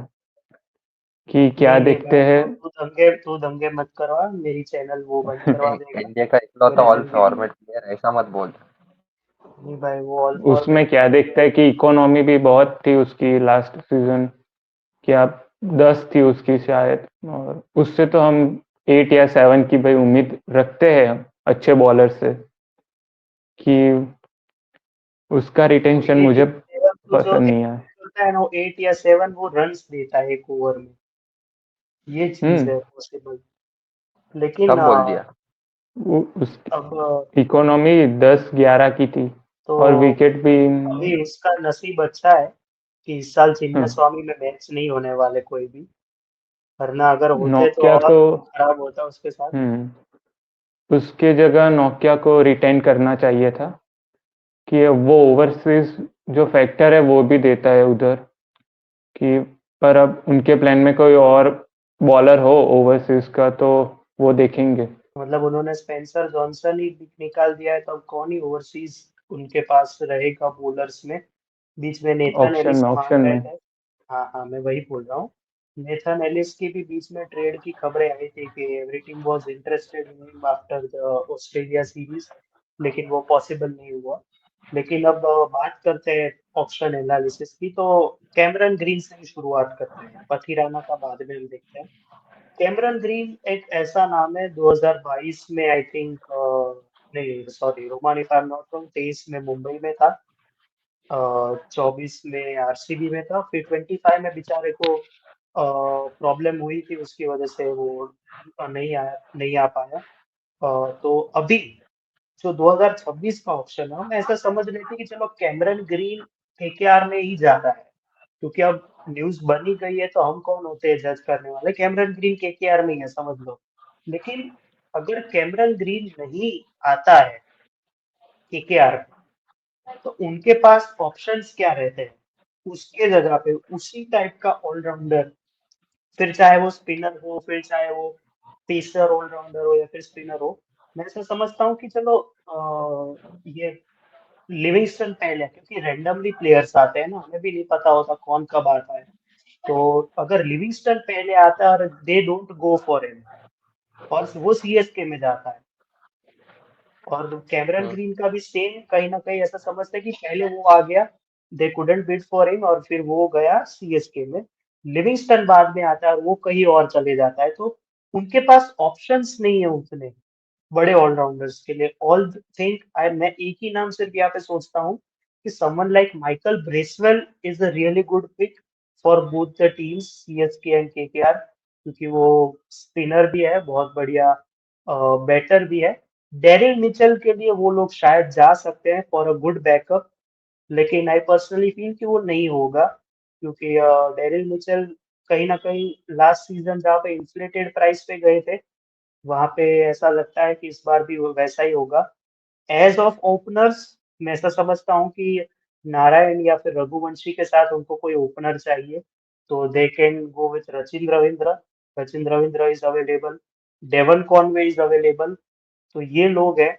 कि क्या नहीं नहीं देखते भाई, हैं। तू दंगे मत करवा, मेरी चैनल वो बंद करवा देगा। इंडिया का इकलौता तेरे ऑल दंगे फॉर्मेट प्लेयर, ऐसा मत बोल। नहीं भाई, वो ऑल फॉर्मेट उसमें क्या देखते हैं कि इकोनॉमी भी बहुत थी उसकी लास्ट सीजन, कि आप 10 थी उसकी शायद, और उससे तो हम 8 या 7 की भाई उम्मीद रखते हैं हम अच्छे बॉलर से, कि उसका वो रिटेंशन 8 मुझे या 7 तो जो पसंद नहीं आया। करता है ना, वो 8 या 7 वो रन्स देता है एक ओवर में, ये चीज हम्म है पॉसिबल। लेकिन सब बोल दिया। उसकी अब इकोनॉमी 10-11 की थी, तो और विकेट भी। अभी उसका नसीब अच्छा है कि इस साल हाँ, चिन्नास्वामी में मैच नहीं होने वाले कोई भी, वरना अगर होते तो नोकिया और को। खराब होता उसके साथ। उसके जगह नोकिया को रिटेन करना चाहिए था, कि वो ओवरसीज जो फैक्टर है वो भी देता है उधर, कि पर अब उनके प्लान में कोई और बॉलर हो ओवरसीज का तो वो देखेंगे। मतलब उन्होंने स्पेंसर जॉनसन ही निकाल दिया है, तो अब कौन ही ओवरसीज उनके पास रहेगा बॉलर्स में। बीच में नेथन ऑप्शन एलिस में मांग ऑप्शन रहे में थे। हाँ हाँ, मैं वही बोल रहा हूँ। नेथन एलिस की भी बीच में ट्रेड की खबरें आई थी कि every was interested in him after the Australia series, लेकिन वो पॉसिबल नहीं हुआ। लेकिन अब बात करते हैं ऑप्शन एनालिसिस की, तो कैमरन ग्रीन से ही शुरुआत करते हैं, पथिराना का बाद में हम देखते हैं। कैमरन ग्रीन एक ऐसा नाम है, 2022 में आई थिंक, नहीं sorry, Rovman if I am not wrong, 23 में मुंबई में था, 24 में आरसीबी में था, फिर 25 में बेचारे को प्रॉब्लम हुई थी, उसकी वजह से वो नहीं आ पाया। तो अभी जो 2026 का ऑप्शन है, हम ऐसा समझ लेते हैं कि चलो कैमरन ग्रीन केकेआर में ही जाता है, क्योंकि अब न्यूज बनी गई है तो हम कौन होते हैं जज करने वाले। कैमरन ग्रीन केकेआर में ही है, समझ लो। लेकिन अगर कैमरन ग्रीन नहीं आता है केकेआर, तो उनके पास ऑप्शंस क्या रहते हैं उसके जगह पे, उसी टाइप का ऑलराउंडर, फिर चाहे वो स्पिनर हो, फिर चाहे वो पेसर ऑलराउंडर हो, या फिर स्पिनर हो। मैं ऐसा समझता हूँ कि चलो ये लिविंगस्टन पहले, क्योंकि रैंडमली प्लेयर्स आते हैं ना, हमें भी नहीं पता होता कौन कब आता है। तो अगर लिविंगस्टन पहले आता है और they don't go for him, और वो सीएसके में जाता है, और कैमरन हम्म, ग्रीन का भी सेम कहीं ना कहीं ऐसा समझते हैं कि पहले वो आ गया, they couldn't bid for him, और फिर वो गया सीएसके में। लिविंगस्टन बाद में आता है और वो कहीं और चले जाता है, तो उनके पास ऑप्शंस नहीं है उतने बड़े ऑलराउंडर्स के लिए। ऑल थिंक आई मैं एक ही नाम सिर्फ यहाँ पे सोचता हूँ कि someone like Michael Bracewell is a really good pick for both the teams, CSK and KKR, क्योंकि वो स्पिनर भी है बहुत बढ़िया, बैटर भी है। डेरिल मिचेल के लिए वो लोग शायद जा सकते हैं फॉर अ गुड बैकअप, लेकिन आई पर्सनली फील कि वो नहीं होगा, क्योंकि डेरिल मिचेल कहीं ना कहीं लास्ट सीजन जहाँ पे इन्फ्लेटेड प्राइस पे गए थे, वहां पे ऐसा लगता है कि इस बार भी वो वैसा ही होगा। एज ऑफ ओपनर्स, मैं ऐसा समझता हूँ कि नारायण या फिर रघुवंशी के साथ उनको कोई ओपनर चाहिए, तो they can go with Rachin Ravindra. Rachin Ravindra is available, Devon Conway is available, तो ये लोग हैं।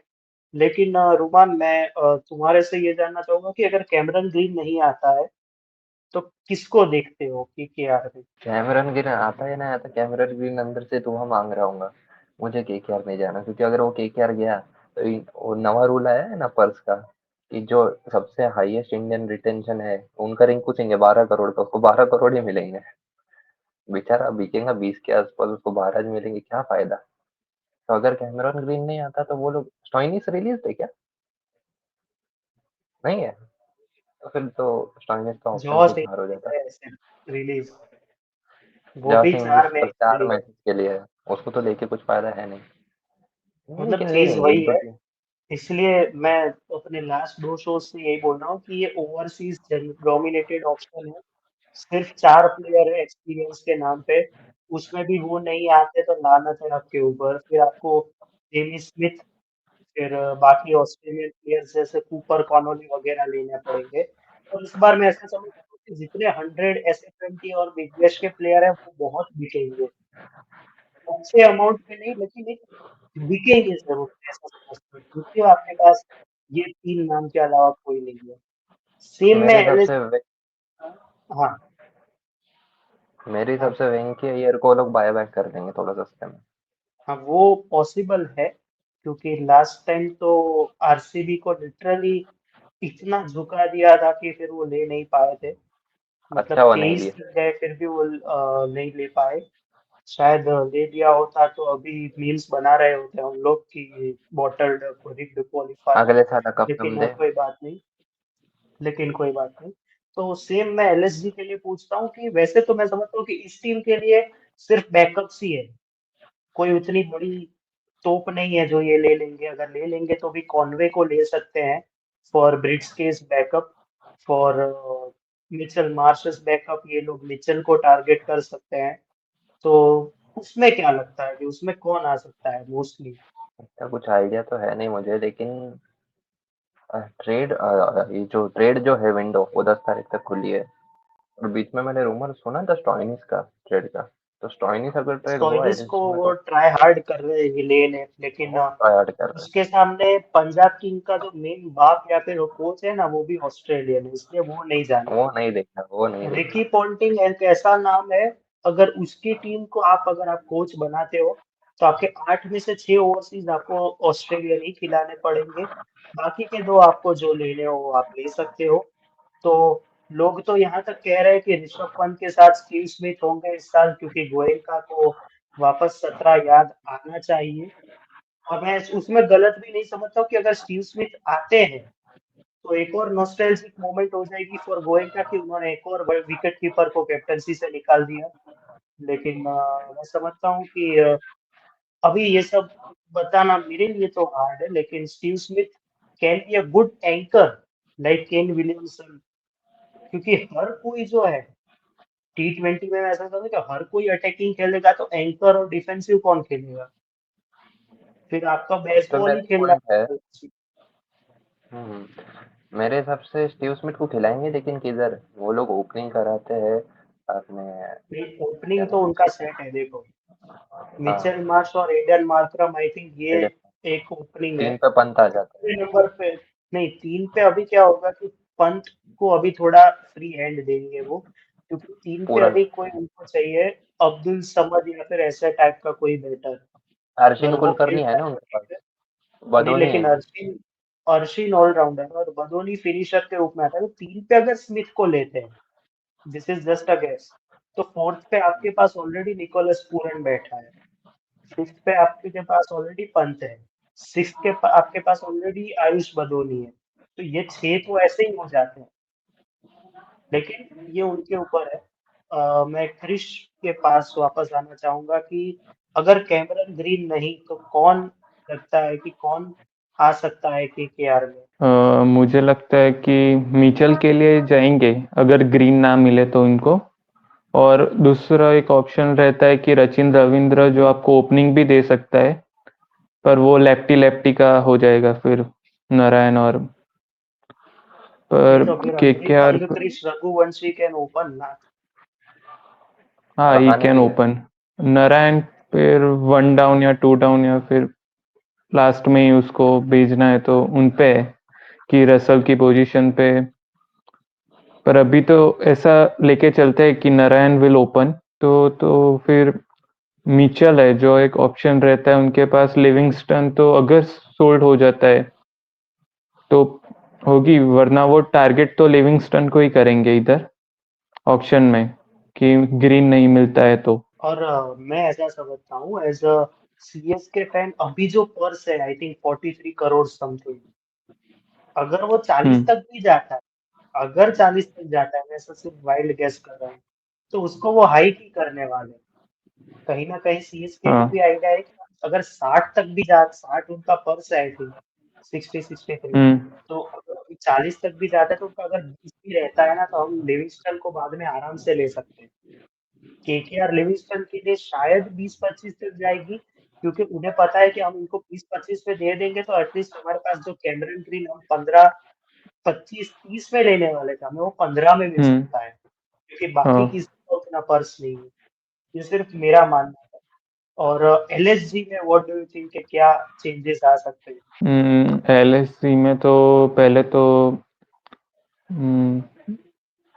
लेकिन रुमान, मैं तुम्हारे से ये जानना चाहूंगा कि अगर कैमरन ग्रीन नहीं आता है तो किसको देखते हो केकेआर में? कैमरन ग्रीन आता है ना, आता कैमरन ग्रीन अंदर से दुआ मांग रहा हूँ। मुझे केकेआर नहीं जाना, क्योंकि अगर वो केकेआर गया तो वो नवा रूल आया है ना पर्स का, कि जो सबसे हाईएस्ट इंडियन रिटेंशन है उनका रिंग पूछेंगे 12 करोड़ का, उसको 12 करोड़ ही मिलेंगे। बेचारा बिकेगा 20 के आसपास, उसको 12 ही मिलेंगे, क्या फायदा। तो अगर कैमरन ग्रीन नहीं आता तो वो लोग स्टोइनिस रिलीज थे क्या? नहीं है? तो फिर तो स्टोइनिस का ऑप्शन जॉस ही बाहर हो जाता। रिलीज, वो भी जॉस इंग्लिश 4 तो मैच चार खेली है। मैचेस के लिए है, उसको तो लेके कुछ फायदा है नहीं। मतलब लेकिन ले चीज लेंगे वही एक दो है, टीम। इसलिए मैं अपने लास्ट 2 शोज से यही बोल रहा हूँ कि ये ओवरसीज डोमिनेटेड ऑप्शन है। सिर्फ 4 प्लेयर है एक्सपीरियंस के नाम पे, उसमें भी वो नहीं आते तो लानत है आपके ऊपर। फिर आपको जेमी स्मिथ, फिर बाकी ऑस्ट्रेलियन प्लेयर्स जैसे कूपर कॉनोली वगैरह लेने पड़ेंगे। और इस बार मैं ऐसा समझता हूँ कि जितने 100 एस20 और बिग बैश के प्लेयर हैं वो बहुत बिकेंगे, अच्छे अमाउंट में नहीं, लेकिन एक बिकेंगे जरूर, ऐसा समझता हूँ, क्योंकि आपके पास ये 3 नाम के अलावा कोई नहीं है। सेम में मेरे हिसाब एलिस। से हाँ मेरे हिसाब हाँ से वेंकी अय्यर को लोग बाय बैक कर देंगे थोड़ा सस्ते में। हाँ, वो पॉसिबल है, क्योंकि लास्ट टाइम तो आरसीबी को लिटरली इतना झुका दिया था कि फिर वो ले नहीं पाए थे। मतलब अच्छा वो नहीं 23 लिए। तक गए फिर भी वो नहीं ले पाए। शायद ले लिया होता तो अभी मीम्स बना रहे होते हम लोग कि बॉटल्ड रिग्ड क्वालिफाई। अगले साल कप लेकिन तुम दे। कोई बात नहीं। लेकिन कोई बात नहीं। तो सेम मैं एलएसजी के लिए पूछता हूँ कि वैसे तो मैं समझता हूँ कि इस टीम के लिए सिर्फ बैकअप्स ही है। कोई उतनी बड़ी तोप नहीं है जो ये ले लेंगे। अगर ले लेंगे तो भी कॉनवे को ले सकते हैं for Breetzke's backup, for Mitchell Marsh's backup. ये लोग मिचेल को टारगेट कर सकते हैं। तो उसमें क्या लगता है कि उसमें कौन आ सकता है मोस्टली? इसका कुछ आइडिया तो है नहीं मुझे, लेकिन ट्रेड ये जो ट्रेड जो है विंडो वो 10 तारीख तक खुली है। और बीच में मैंने रूमर सुना था स्टॉइनिस का ट्रेड का। तो स्टॉइनिस अगर ट्रेड हुआ स्टोइनिस को एलएसजी में वो तो ट्राई हार्ड कर रहे हैं लेने, लेकिन बहुत ट्राई हार्ड कर रहे उसके सामने पंजाब किंग का जो मेन बाप या फिर कोच है ना वो भी ऑस्ट्रेलियन है, इसलिए वो नहीं हैं। जाने वो देंगे। नहीं देखना, वो नहीं रिकी देखना। पॉन्टिंग एक ऐसा नाम है, अगर उसकी टीम को आप अगर आप कोच बनाते हो तो आपके 8 में से 6 ओवरसीज आपको ऑस्ट्रेलियन ही खिलाने पड़ेंगे। बाकी के 2 आपको जो लेने हो वो आप ले सकते हो। तो लोग तो यहाँ तक कह रहे हैं कि ऋषभ पंत के साथ स्टीव स्मिथ होंगे इस साल, क्योंकि गोयनका को वापस 17 याद आना चाहिए। और मैं उसमें गलत भी नहीं समझता हूँ कि अगर स्टीव स्मिथ आते हैं तो एक और नॉस्टैल्जिक मोमेंट हो जाएगी फॉर गोयनका कि उन्होंने एक और विकेट कीपर को कैप्टनसी से निकाल दिया। लेकिन मैं समझता हूँ कि अभी ये सब बताना मेरे लिए तो हार्ड है, लेकिन Steve Smith can be a good anchor like Kane Williamson. क्योंकि हर कोई जो है T20 में ऐसा समझो कि हर कोई अटैकिंग खेलेगा तो एंकर और डिफेंसिव कौन खेलेगा? फिर आपका इस पे बेसबॉल ही मेरा खेलना पॉइंट है। है। मेरे हिसाब से स्टीव स्मिथ को खिलाएंगे, लेकिन किधर वो लोग ओपनिंग कराते हैं अपने। क्या ओपनिंग तो नाम है उनका सेट है देखो। हाँ, मिचेल मार्श और एडन मार्करम, आई थिंक ये एक ओपनिंग है। 3 पे पंत आ जाता है। तीसरे नंबर पे, नहीं 3 पे अभी क्या होगा कि पंत को अभी थोड़ा फ्री हैंड देंगे वो, क्योंकि 3 पे पूरन, अभी कोई उनको चाहिए अब्दुल समद या फिर ऐसे टाइप का कोई बैटर। अगर अर्शिन वो खेल कुलकर्णी है पाए ना तो उनके ठीक पास। है। नहीं, बदोनी लेकिन है। अर्शिन अर्शिन ऑलराउंडर और बदोनी फिनिशर के रूप में आता है। तो 3 पे अगर स्मिथ को लेते हैं, this is just a guess, तो फोर्थ पे आपके पास ऑलरेडी निकोलस पूरन बैठा है। फिफ्थ पे आपके के पास ऑलरेडी पंत है। सिक्स्थ आपके पास ऑलरेडी आयुष बदोनी है। तो ये 6 तो ऐसे ही हो जाते हैं। लेकिन ये उनके ऊपर है। मैं क्रिश के पास वापस आना चाहूंगा कि अगर कैमरन ग्रीन नहीं तो कौन लगता है कि कौन आ सकता है केकेआर में? मुझे लगता है कि मिचेल के लिए जाएंगे अगर ग्रीन ना मिले तो इनको। और दूसरा एक ऑप्शन रहता है कि सचिन रविंद्र जो आपको ओपनिंग भी दे सकता है, पर वो लेफ्टी लेफ्टी का हो जाएगा फिर नारायण और। नहीं पर तो फिर Harshdeep KKR, Angkrish Raghuvanshi can open ना। हाँ ही बहाने कैन भी है। ओपन। नारायण फिर 1 डाउन या 2 डाउन या फिर लास्ट में ही उसको भेजना है तो उन पे है कि रसल की पोजीशन पे। पर अभी तो ऐसा लेके चलते हैं कि नारायण विल ओपन। तो फिर मिचेल है जो एक ऑप्शन रहता है उनके पास। लिविंगस्टन तो अगर सोल्ड हो जाता है तो होगी, वरना वो टारगेट तो लिविंगस्टन को ही करेंगे इधर ऑप्शन में कि ग्रीन नहीं मिलता है तो। और मैं ऐसा समझता हूँ एज अ सीएसके फैन, अभी जो पर्स है आई थिंक 43 करोड़ समथिंग, अगर वो 40 हम्म। तक भी जाता है, अगर 40 तक जाता है, मैं ऐसा सिर्फ वाइल्ड गेस कर रहा हूँ, तो उसको वो हाइक ही करने वाले हैं। कहीं ना कहीं सीएसके को भी हाँ। आइडिया है कि अगर 60 तक भी जा, 60 उनका पर्स है आई थिंक, 63। हम्म। तो अगर 40 तक भी जाता है तो उनका अगर 20 भी रहता है ना तो हम लिविंगस्टन को बाद में आराम से ले सकते हैं। केकेआर लिविंगस्टन के लिए शायद 20-25 तक जाएगी, क्योंकि उन्हें पता है कि हम इनको 20-25 में दे देंगे तो एटलीस्ट हमारे पास जो कैमरन ग्रीन हम 15, 25, 30 में लेने वाले थे, हमें वो 15 में मिल हम्म। सकता है, क्योंकि बाकी हाँ। किसी का उतना पर्स नहीं है। ये सिर्फ मेरा मानना है। और एलएसजी में व्हाट डू यू थिंक कि क्या चेंजेस आ सकते हैं? एलएससी में तो पहले तो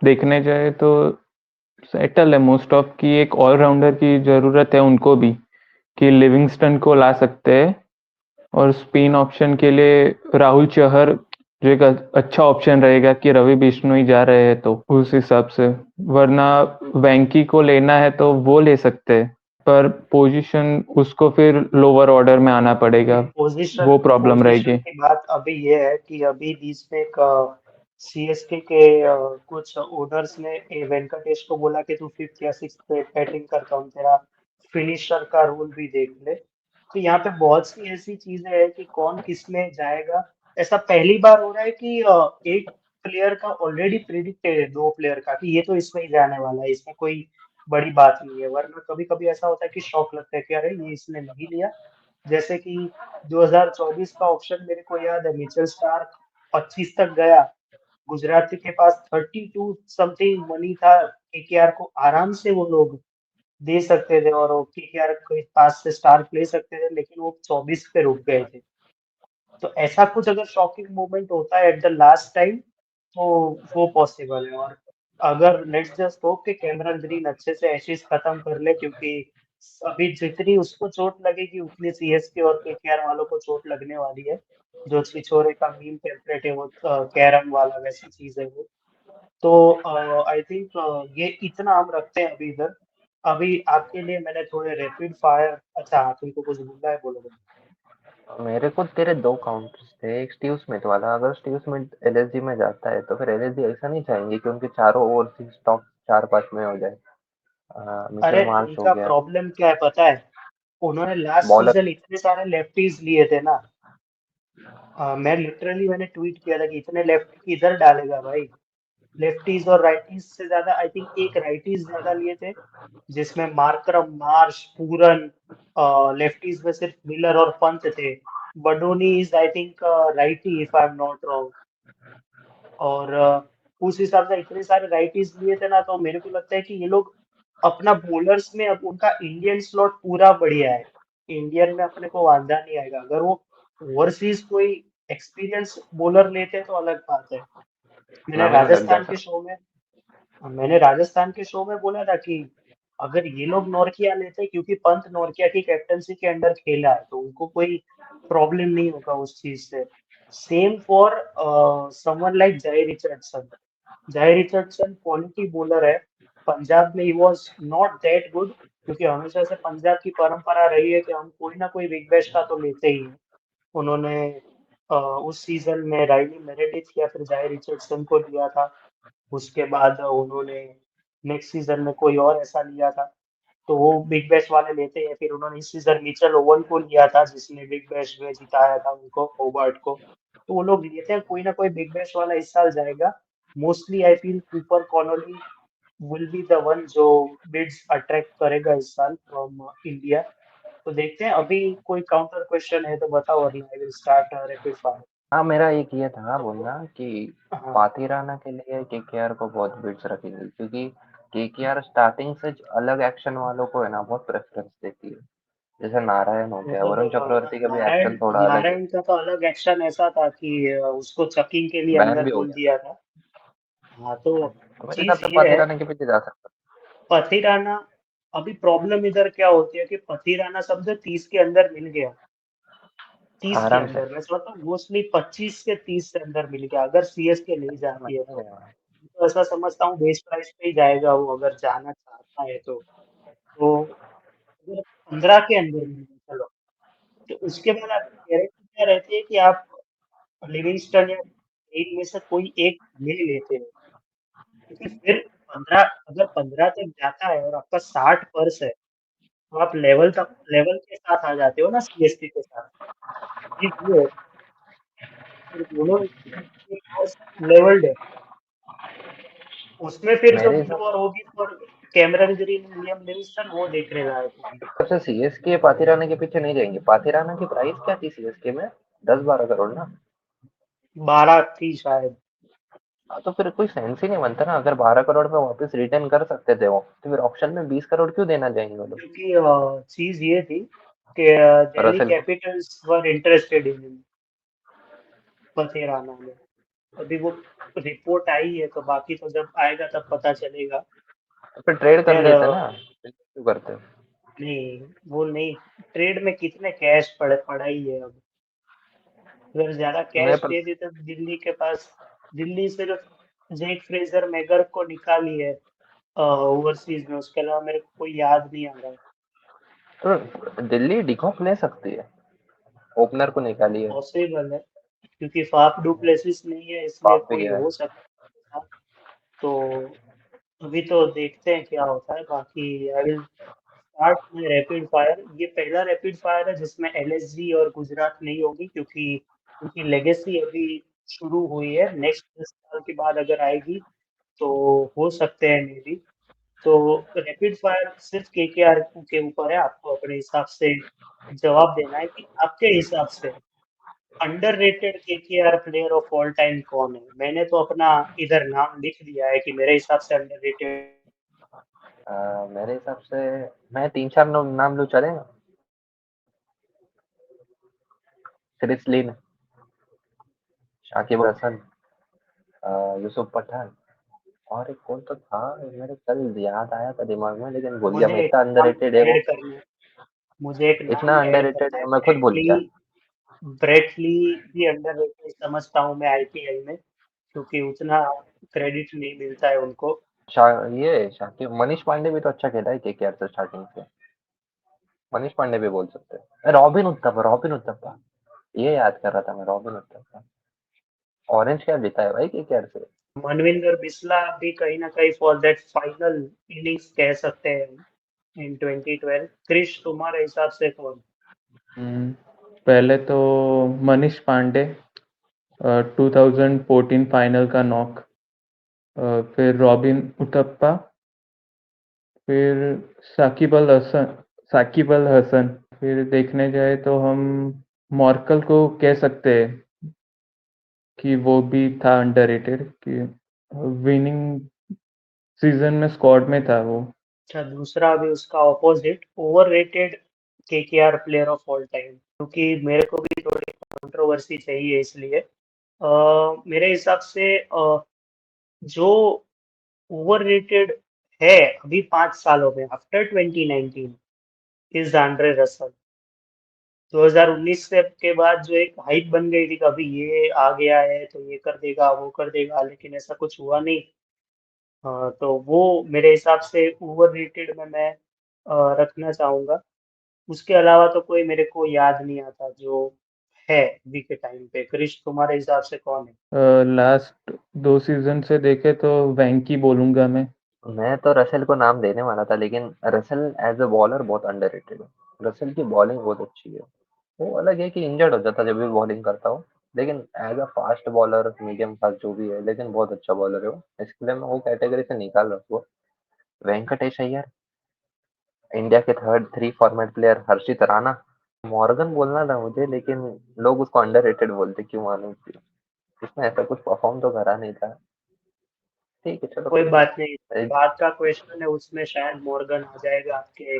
देखने जाए तो सेटल है मोस्ट ऑफ की। एक ऑलराउंडर की जरूरत है उनको भी कि लिविंगस्टन को ला सकते हैं। और स्पिन ऑप्शन के लिए राहुल चहर जो एक अच्छा ऑप्शन रहेगा कि रवि बिश्नोई जा रहे हैं तो उस हिसाब से, वरना वेंकी को लेना है तो वो ले सकते हैं, पर पोजीशन उसको फिर लोअर ऑर्डर में आना पड़ेगा, पोजीशन वो प्रॉब्लम पोजीशन रहेगी। की बात अभी ये है कि अभी बीच में एक सीएसके के कुछ ओनर्स ने वेंकटेश को बोला कि तू फिफ्थ या सिक्स पे बैटिंग करता हूँ, तेरा फिनिशर का रोल भी देख ले। तो यहाँ पे बहुत सी ऐसी चीजें हैं कि कौन किस में जाएगा। ऐसा पहली बार हो रहा है कि एक प्लेयर का ऑलरेडी प्रिडिक्टेड है, दो प्लेयर का, कि ये तो इसमें ही जाने वाला है, इसमें कोई बड़ी बात नहीं है। वरना कभी कभी ऐसा होता है कि शौक लगता है कि अरे ये इसने नहीं लिया। जैसे कि 2024 का ऑप्शन मेरे को याद है, मिचेल स्टार्क 25 तक गया, गुजराती के पास 32 समथिंग मनी था, केकेआर को आराम से वो लोग दे सकते थे और केकेआर के पास से स्टार्क ले सकते थे, लेकिन वो 24 पे रुक गए थे। तो ऐसा कुछ अगर शॉकिंग मोमेंट होता है एट द लास्ट टाइम तो वो पॉसिबल है। और अगर लेट्स जस्ट होप कि कैमरन ग्रीन अच्छे से एशेज खत्म कर ले, क्योंकि अभी जितनी उसको चोट लगेगी उतनी सीएसके और केकेआर वालों को चोट लगने वाली है। जो छिछोरे का मीम टेम्पलेट है वो कैरम वाला वैसी चीज है वो। तो आई थिंक ये इतना हम रखते हैं अभी इधर। अभी आपके लिए मैंने थोड़े रैपिड फायर, अच्छा तुमको कुछ बोलना है, बोलो बोलो। मेरे को तेरे दो काउंटर्स थे, एक स्टीव स्मिथ वाला। अगर स्टीव स्मिथ एलएसजी में जाता है तो फिर एलएसजी ऐसा नहीं चाहेंगे कि उनके चारों ओवरसीज टॉप 4-5 में हो जाए। मिचेल अरे मार्श हो उनका गया, प्रॉब्लम क्या है पता है, उन्होंने लास्ट बॉलर। सीजन इतने सारे लेफ्टीज लिए थे ना। मैंने ट्वीट किया था कि इतने लेफ्टी किधर डालेगा भाई। लेफ्टीज और राइटीज से ज्यादा आई थिंक एक राइटीज ज्यादा लिए थे, जिसमें मार्करम, मार्श, पूरन। लेफ्टीज में सिर्फ मिलर और पंत थे। Badoni is I think righty if I am not wrong. और उस हिसाब से इतने सारे राइटीज लिए थे ना, तो मेरे को लगता है कि ये लोग अपना बॉलर्स में, अब उनका इंडियन स्लॉट पूरा बढ़िया है। इंडियन में अपने को वांधा नहीं आएगा। अगर वो ओवरसीज कोई एक्सपीरियंस बॉलर लेते तो अलग बात है। मैंने नवीन लग राजस्थान जाता। के शो में मैंने राजस्थान के शो में बोला था कि अगर ये लोग नॉर्किया लेते, क्योंकि पंत नॉर्किया की कैप्टनसी के अंडर खेला है, तो उनको कोई प्रॉब्लम नहीं होगा उस चीज से। सेम फॉर समवन लाइक जय रिचर्डसन। जय रिचर्डसन क्वालिटी बॉलर है। पंजाब में he was not that good, क्योंकि हमेशा से पंजाब की परंपरा रही है कि हम कोई ना कोई बिग बैश का तो लेते ही हैं। उन्होंने उस सीजन में राइली मेरेडिथ या फिर जय रिचर्डसन को लिया था। उसके बाद उन्होंने नेक्स्ट सीजन में कोई और ऐसा लिया था। तो वो बिग बैश वाले लेते हैं। फिर उन्होंने इस सीजन मिचेल ओवन को लिया था, जिसने बिग बैश में जिताया था उनको, होबार्ट को। तो वो लोग लेते हैं, कोई ना कोई बिग बैश वाला इस साल जाएगा। Mostly I feel Cooper Connolly will be the one जो बिड्स अट्रैक्ट करेगा इस साल फ्रॉम इंडिया। तो देखते हैं। अभी कोई काउंटर क्वेश्चन है तो बताओ, वरना I will start rapid fire. हाँ, मेरा एक ये था बोलना कि हाँ, पातिराना के लिए केकेआर को बहुत बिट्स रखेंगे, क्योंकि केकेआर स्टार्टिंग से अलग एक्शन वालों को है ना बहुत प्रेफरेंस देती है। जैसे नारायण हो गया, मतलब वरुण चक्रवर्ती का भी नारायण एक्शन थोड़ा अलग है। नारायण का तो अलग एक्शन ऐसा था कि उसको चकिंग के लिए बैन अंदर भी हो बोल गया। दिया था। हाँ, तो तो मेरे हिसाब चीज से ये है, पातिराना के पीछे जा सकता पथिराना। अभी प्रॉब्लम इधर क्या होती है कि पथिराना समझो 30 के अंदर मिल गया। है 30 के आराम से। अंदर मैं समझता हूँ मोस्टली 25 से 30 के अंदर मिल गया, अगर सीएसके नहीं जाती है तो ऐसा समझता हूँ बेस प्राइस पे ही जाएगा वो, अगर जाना चाहता है तो अगर 15 के अंदर मिल गया चलो, तो उसके बाद आपकी गारंटी क्या रहती है कि आप लिविंगस्टन या इन में से कोई एक ले लेते हो। क्योंकि फिर 15, अगर 15 तक जाता है और आपका 60 पर्स है, तो आप लेवल के साथ आ जाते हो ना सीएसके के साथ। ये वो है, फिर दोनों के पर्स लेवल्ड है। उसमें फिर जो मेरे बिड हिसाब वॉर होगी for Cameron green, Liam Livingstone, वो देखने लायक होगी। से सीएसके पातिराना के पीछे नहीं जाएंगे। पातिराना की प्राइस क्या थी सीएसके में? 10-12 करोड़ ना। 12 थी शायद। हाँ, तो फिर कोई सेंस ही नहीं बनता ना। अगर 12 करोड़ में वापस रिटर्न कर सकते थे वो, तो फिर ऑप्शन में 20 करोड़ क्यों देना चाहेंगे वो लोग? क्योंकि चीज ये थी कि दिल्ली रसेल को। कैपिटल्स वर इंटरेस्टेड इन पथेराना में। अभी वो रिपोर्ट आई है, तो बाकी तो जब आएगा तब पता चलेगा। तो फिर ट्रेड कर खैर लेते ना, क्यों करते हो? नहीं, वो नहीं। ट्रेड में कितने कैश पड़ा ही है अब। अगर ज्यादा मैं कैश पर दे देते तो दिल्ली के पास, दिल्ली सिर्फ जैक फ्रेजर मैगर को निकाली है ओवरसीज में, उसके अलावा मेरे को कोई याद नहीं आ रहा है। तो दिल्ली डिकॉक ले सकती है, ओपनर को निकाली है। पॉसिबल है, क्योंकि फाफ डू प्लेसिस नहीं है इसलिए पाप भी कोई गया है। हो सकता है। तो अभी तो देखते हैं क्या होता है। बाकी आई विल स्टार्ट में रैपिड फायर। ये पहला रैपिड फायर है जिसमें एलएसजी और गुजरात नहीं होगी, क्योंकि उनकी लेगेसी अभी शुरू हुई है। नेक्स्ट 10 साल के बाद अगर आएगी तो हो सकते हैं मे बी। तो रैपिड फायर सिर्फ केकेआर के ऊपर है, आपको अपने हिसाब से जवाब देना है कि आपके हिसाब से underrated KKR player of all time कौन है। मैंने तो अपना इधर नाम लिख दिया है कि मेरे हिसाब से अंडररेटेड। मेरे हिसाब से मैं 3-4 नाम लूँ, चलेगा? क्रिस लिन, शाकिब अल हसन, यूसुफ पठान, और एक कौन तो था, मेरे कल याद आया था दिमाग में लेकिन भूल गया मुझे मैं। एक इतना नाम अंडररेटेड है वो, ऐड करना है, मुझे एक इतना नाम ऐड अंडररेटेड करना है है। मैं खुद भूल ब्रेटली, गया। ब्रेटली भी अंडररेटेड समझता हूँ मैं आईपीएल में, क्योंकि उतना क्रेडिट नहीं मिलता है उनको। शा ये शाकिब, मनीष पांडे भी तो अच्छा खेला है केकेआर से स्टार्टिंग से। मनीष पांडे भी बोल सकते हैं। रॉबिन उथप्पा, रॉबिन उथप्पा, ये याद कर रहा था मैं, रॉबिन उथप्पा। ऑरेंज कैप जीता है भाई केकेआर से। मनविंदर बिस्ला भी कहीं ना कहीं फॉर दैट फाइनल इनिंग्स कह सकते हैं इन 2012। क्रिश, तुम्हारे हिसाब से कौन? पहले तो मनीष पांडे, 2014 फाइनल का नॉक, फिर रॉबिन उथप्पा, फिर साकिब अल हसन, फिर देखने जाए तो हम मॉर्कल को कह सकते हैं कि वो भी था अंडररेटेड, कि विनिंग सीजन में स्क्वाड में था वो। अच्छा, दूसरा अभी उसका opposite overrated KKR player of all time, क्योंकि मेरे को भी थोड़ी कंट्रोवर्सी चाहिए इसलिए। मेरे हिसाब से जो ओवररेटेड है अभी 5 सालों में आफ्टर 2019 इज आंड्रे रसल। 2019 से के बाद जो एक हाइप बन गई थी कि अभी ये आ गया है तो ये कर देगा वो कर देगा, लेकिन ऐसा कुछ हुआ नहीं। तो वो मेरे हिसाब से ओवररेटेड में मैं रखना चाहूंगा। उसके अलावा तो कोई मेरे को याद नहीं आता जो है अभी के टाइम पे। क्रिश, तुम्हारे हिसाब से कौन है? लास्ट 2 सीजन से देखे तो वेंकी बोलूंगा मैं। मैं तो रसेल को नाम देने वाला था, लेकिन रसेल एज अ बॉलर बहुत अंडररेटेड है। रसेल की बॉलिंग बहुत अच्छी है। वो अलग है कि इंजर्ड हो जाता है जब भी बॉलिंग करता हो, लेकिन as a fast bowler, medium fast जो भी है, लेकिन बहुत अच्छा बॉलर है वो। इसके लिए मैं वो कैटेगरी से निकाल रहा हूँ। वेंकटेश अय्यर, इंडिया के थर्ड 3 फॉर्मेट प्लेयर, हर्षित राणा। मॉर्गन बोलना था मुझे, लेकिन लोग उसको अंडररेटेड बोलते, क्यों मालूम क्यों। उसने ऐसा कुछ परफॉर्म तो करा नहीं था। ठीक है, चलो कोई कोई बात नहीं, नहीं। बाद का क्वेश्चन है उसमें शायद मॉर्गन आ जाएगा आपके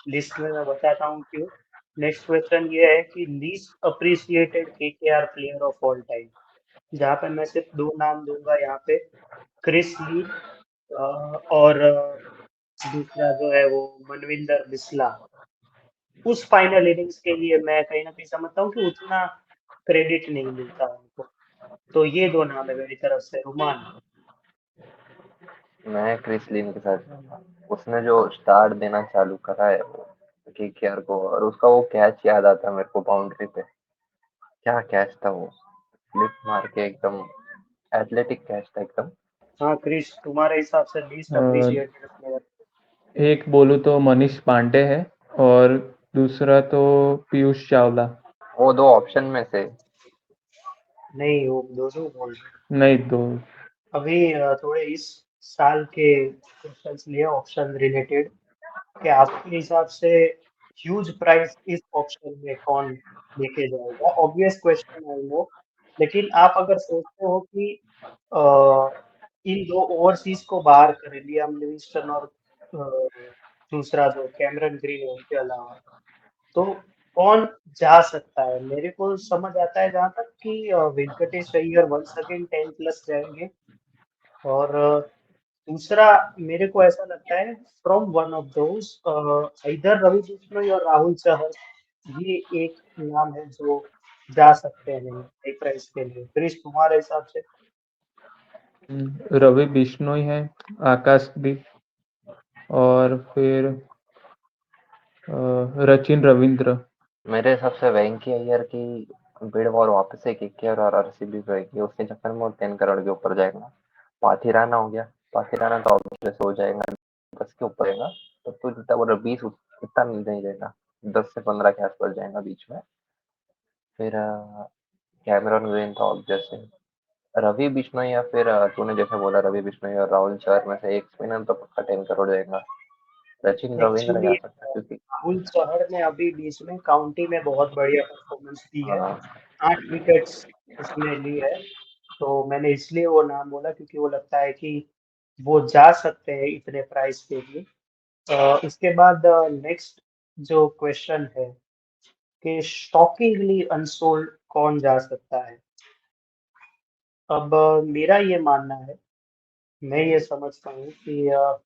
लिस्ट में, मैं बताता हूँ क्यों। नेक्स्ट क्वेश्चन ये है कि least appreciated KKR player of all time, जहाँ पे मैं सिर्फ दो नाम दूंगा यहाँ पे। क्रिस ली और दूसरा जो है वो मनविंदर बिस्ला। उस फाइनल इनिंग्स के लिए मैं कहीं ना कहीं समझता हूँ कि उतना क्रेडिट नहीं मिलता उनको। तो ये दो नाम है मेरी तरफ से। रुमान, मैं क्रिस लिन के साथ जाऊंगा। उसने जो स्टार्ट देना चालू करा है वो केकेआर को, और उसका वो कैच याद आता है मेरे को बाउंड्री पे। क्या कैच था वो, फ्लिप मार के एकदम, एथलेटिक कैच था एकदम। हाँ क्रिश, तुम्हारे हिसाब से लीस्ट अप्रिशिएटेड प्लेयर? एक बोलूँ तो मनीष पांडे है, और दूसरा तो पीयूष चावला। वो दो ऑप्शन में से। नहीं, वो दोनों बोल रहे हैं। नहीं, दो। अभी थोड़े इस साल के क्वेश्चंस लिए ऑप्शन रिलेटेड, कि आपके हिसाब से ह्यूज प्राइस इस ऑप्शन में कौन लेके जाएगा? ऑब्वियस क्वेश्चन है वो, लेकिन आप अगर सोचते हो कि अ, इन दो ओवरसीज को बाहर करें, लियाम लिविंगस्टन और दूसरा जो कैमरन ग्रीन है उनके अलावा, तो कौन जा सकता है? मेरे को समझ आता है जहां तक कि वेंकटेश अय्यर वंस अगेन 10+ जाएंगे। और दूसरा मेरे को ऐसा लगता है फ्रॉम वन ऑफ दोज, इधर रवि बिश्नोई और राहुल चहर, ये एक नाम है जो जा सकते हैं हाई प्राइस के लिए? क्रिश, तुम्हारे हिसाब से? रवि बिश्नोई है, आकाशदीप, और फिर रचिन रविंद्र। मेरे हिसाब से वेंकी अय्यर की बिड वॉर वापस से केकेआर और आरसीबी पे होगी, उसके चक्कर में वो 10 करोड़ के ऊपर जाएगा। पाथिराना हो गया, पाथिराना तो ऑब्वियस हो जाएगा, 10 के ऊपर जाएगा। तो जितना बोल रहा 20 इतना नहीं जाएगा, 10 से 15 के आसपास जाएगा बीच में। फिर कैमरॉन ग्रीन तो ऑब्वियस है। रवि बिश्नोई या फिर तूने जैसे बोला रवि बिश्नोई और राहुल चहर में से एक स्पिनर तो पक्का 10 करोड़ जाएगा। सचिन रविंद्र जा एक्चुअली सकता है क्योंकि राहुल चहर ने अभी बीच में काउंटी में बहुत बढ़िया परफॉर्मेंस दी है, हाँ, 8 विकेट्स उसने ली है। तो मैंने इसलिए वो नाम बोला क्योंकि वो लगता है कि वो जा सकते हैं इतने प्राइस के लिए। इसके बाद नेक्स्ट जो क्वेश्चन है कि शॉकिंगली अनसोल्ड कौन जा सकता है? अब मेरा ये मानना है, मैं ये समझता हूँ कि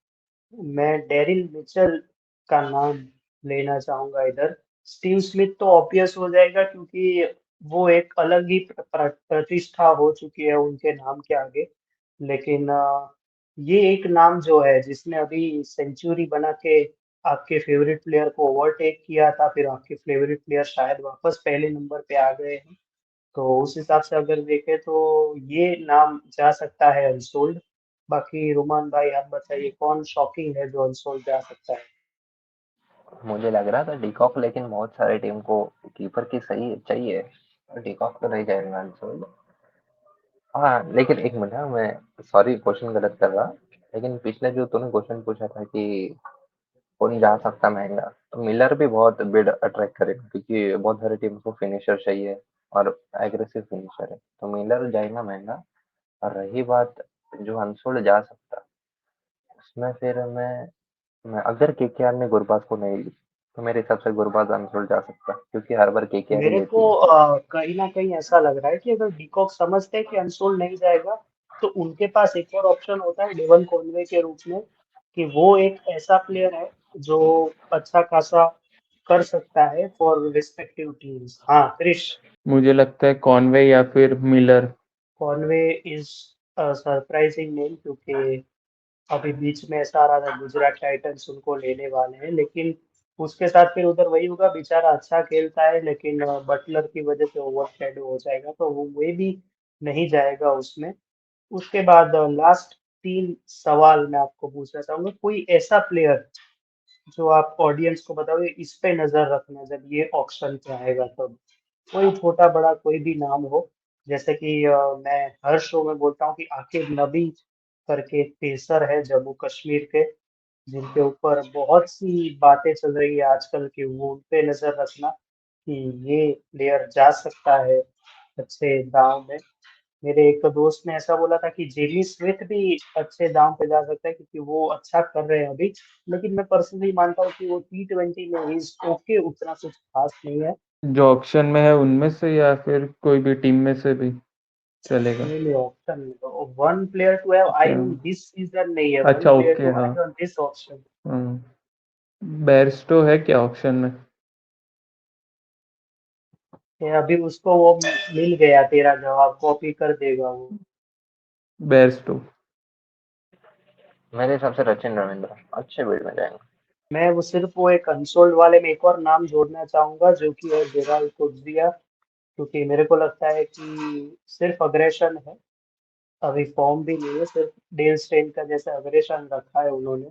मैं डेरिल मिचेल का नाम लेना चाहूंगा इधर। स्टीव स्मिथ तो ऑब्वियस हो जाएगा क्योंकि वो एक अलग ही प्रतिष्ठा हो चुकी है उनके नाम के आगे। लेकिन ये एक नाम जो है जिसने अभी सेंचुरी बना के आपके फेवरेट प्लेयर को ओवरटेक किया था, फिर आपके फेवरेट प्लेयर शायद वापस पहले नंबर पे आ गए हैं। तो उस हिसाब से अगर देखें तो ये नाम जा सकता है अनसोल्ड। बाकी रोमान भाई आप बताइए कौन शॉकिंग है जो अनसोल्ड जा सकता है? मुझे लग रहा था डिकॉक, लेकिन बहुत सारे टीम को कीपर की सही चाहिए, डिकॉक तो नहीं जाएगा आंसर। हाँ, लेकिन एक मिनट, हाँ मैं सॉरी क्वेश्चन गलत कर रहा। लेकिन पिछले जो तूने क्वेश्चन पूछा था कि कौन जा सकता महंगा, तो मिलर भी बहुत बिड अट्रैक्ट करेगा क्योंकि बहुत सारी टीम को फिनिशर चाहिए और एग्रेसिव फिनिशर है, तो मिलर जाएगा महंगा। और रही बात जो अनसोल्ड जा सकता, उसमें फिर मैं अगर केकेआर ने गुरबाज को नहीं ली तो मेरे हिसाब से गुरबाज अनसोल्ड जा सकता क्योंकि हर बार केकेआर ही मेरे को लेती है। कहीं ना कहीं ऐसा लग रहा है कि अगर डीकॉक समझते हैं कि अनसोल्ड नहीं जाएगा तो उनके पास एक और ऑप्शन होता है डेवन कॉनवे के रूप में, कि वो एक ऐसा प्लेयर है जो अच्छा खासा कर सकता है फॉर रिस्पेक्टिव टीम्स। हाँ क्रिश। मुझे लगता है कॉनवे या फिर Miller. Conway is surprising name क्योंकि अभी बीच में ऐसा आ रहा था गुजरात टाइटंस उनको लेने वाले हैं, लेकिन उसके साथ फिर उधर वही होगा, बेचारा अच्छा खेलता है लेकिन बटलर की वजह से ओवर शेडो हो जाएगा तो वो भी नहीं जाएगा उसमें। उसके बाद लास्ट 3 सवाल मैं आपको पूछना चाहूंगा, कोई ऐसा प्लेयर जो आप ऑडियंस को बताओगे इस पे नजर रखना जब ये ऑक्शन पे आएगा तब, कोई छोटा बड़ा कोई भी नाम हो। जैसे कि मैं हर शो में बोलता हूँ कि आकिब नबी करके एक पेसर है जम्मू कश्मीर के, जिनके ऊपर बहुत सी बातें चल रही है आजकल की, वो उन पे नजर रखना कि ये प्लेयर जा सकता है अच्छे दाम में। मेरे एक दोस्त ने ऐसा बोला था कि जेमी स्मिथ भी अच्छे दाम पे जा सकता है क्योंकि वो अच्छा कर रहे हैं अभी। लेकिन मैं पर्सनली मानता हूँ कि वो T20 में इज ओके, उतना कुछ खास नहीं है। जो ऑक्शन में है उनमें से या फिर कोई भी टीम में से भी चलेगा? नहीं नहीं, option one player to have अच्छा। आई ऑन दिस सीजन नहीं है, वन अच्छा, प्लेयर ओके, टू हाँ। आई ऑन दिस ऑप्शन। बेयरस्टो है क्या ऑक्शन में? अभी उसको वो मिल गया, तेरा जवाब कॉपी कर देगा वो। बेयरस्टो। मेरे हिसाब से रचिन रविंद्र अच्छे बिड में जाएंगे। मैं वो सिर्फ वो एक अनसोल्ड वाले में एक और नाम जोड़ना चाहूंगा जो कि है जेराल्ड कुडसिया, क्योंकि मेरे को लगता है कि सिर्फ अग्रेशन है, अभी फॉर्म भी नहीं है, सिर्फ डेल स्टेन का जैसे अग्रेशन रखा है उन्होंने।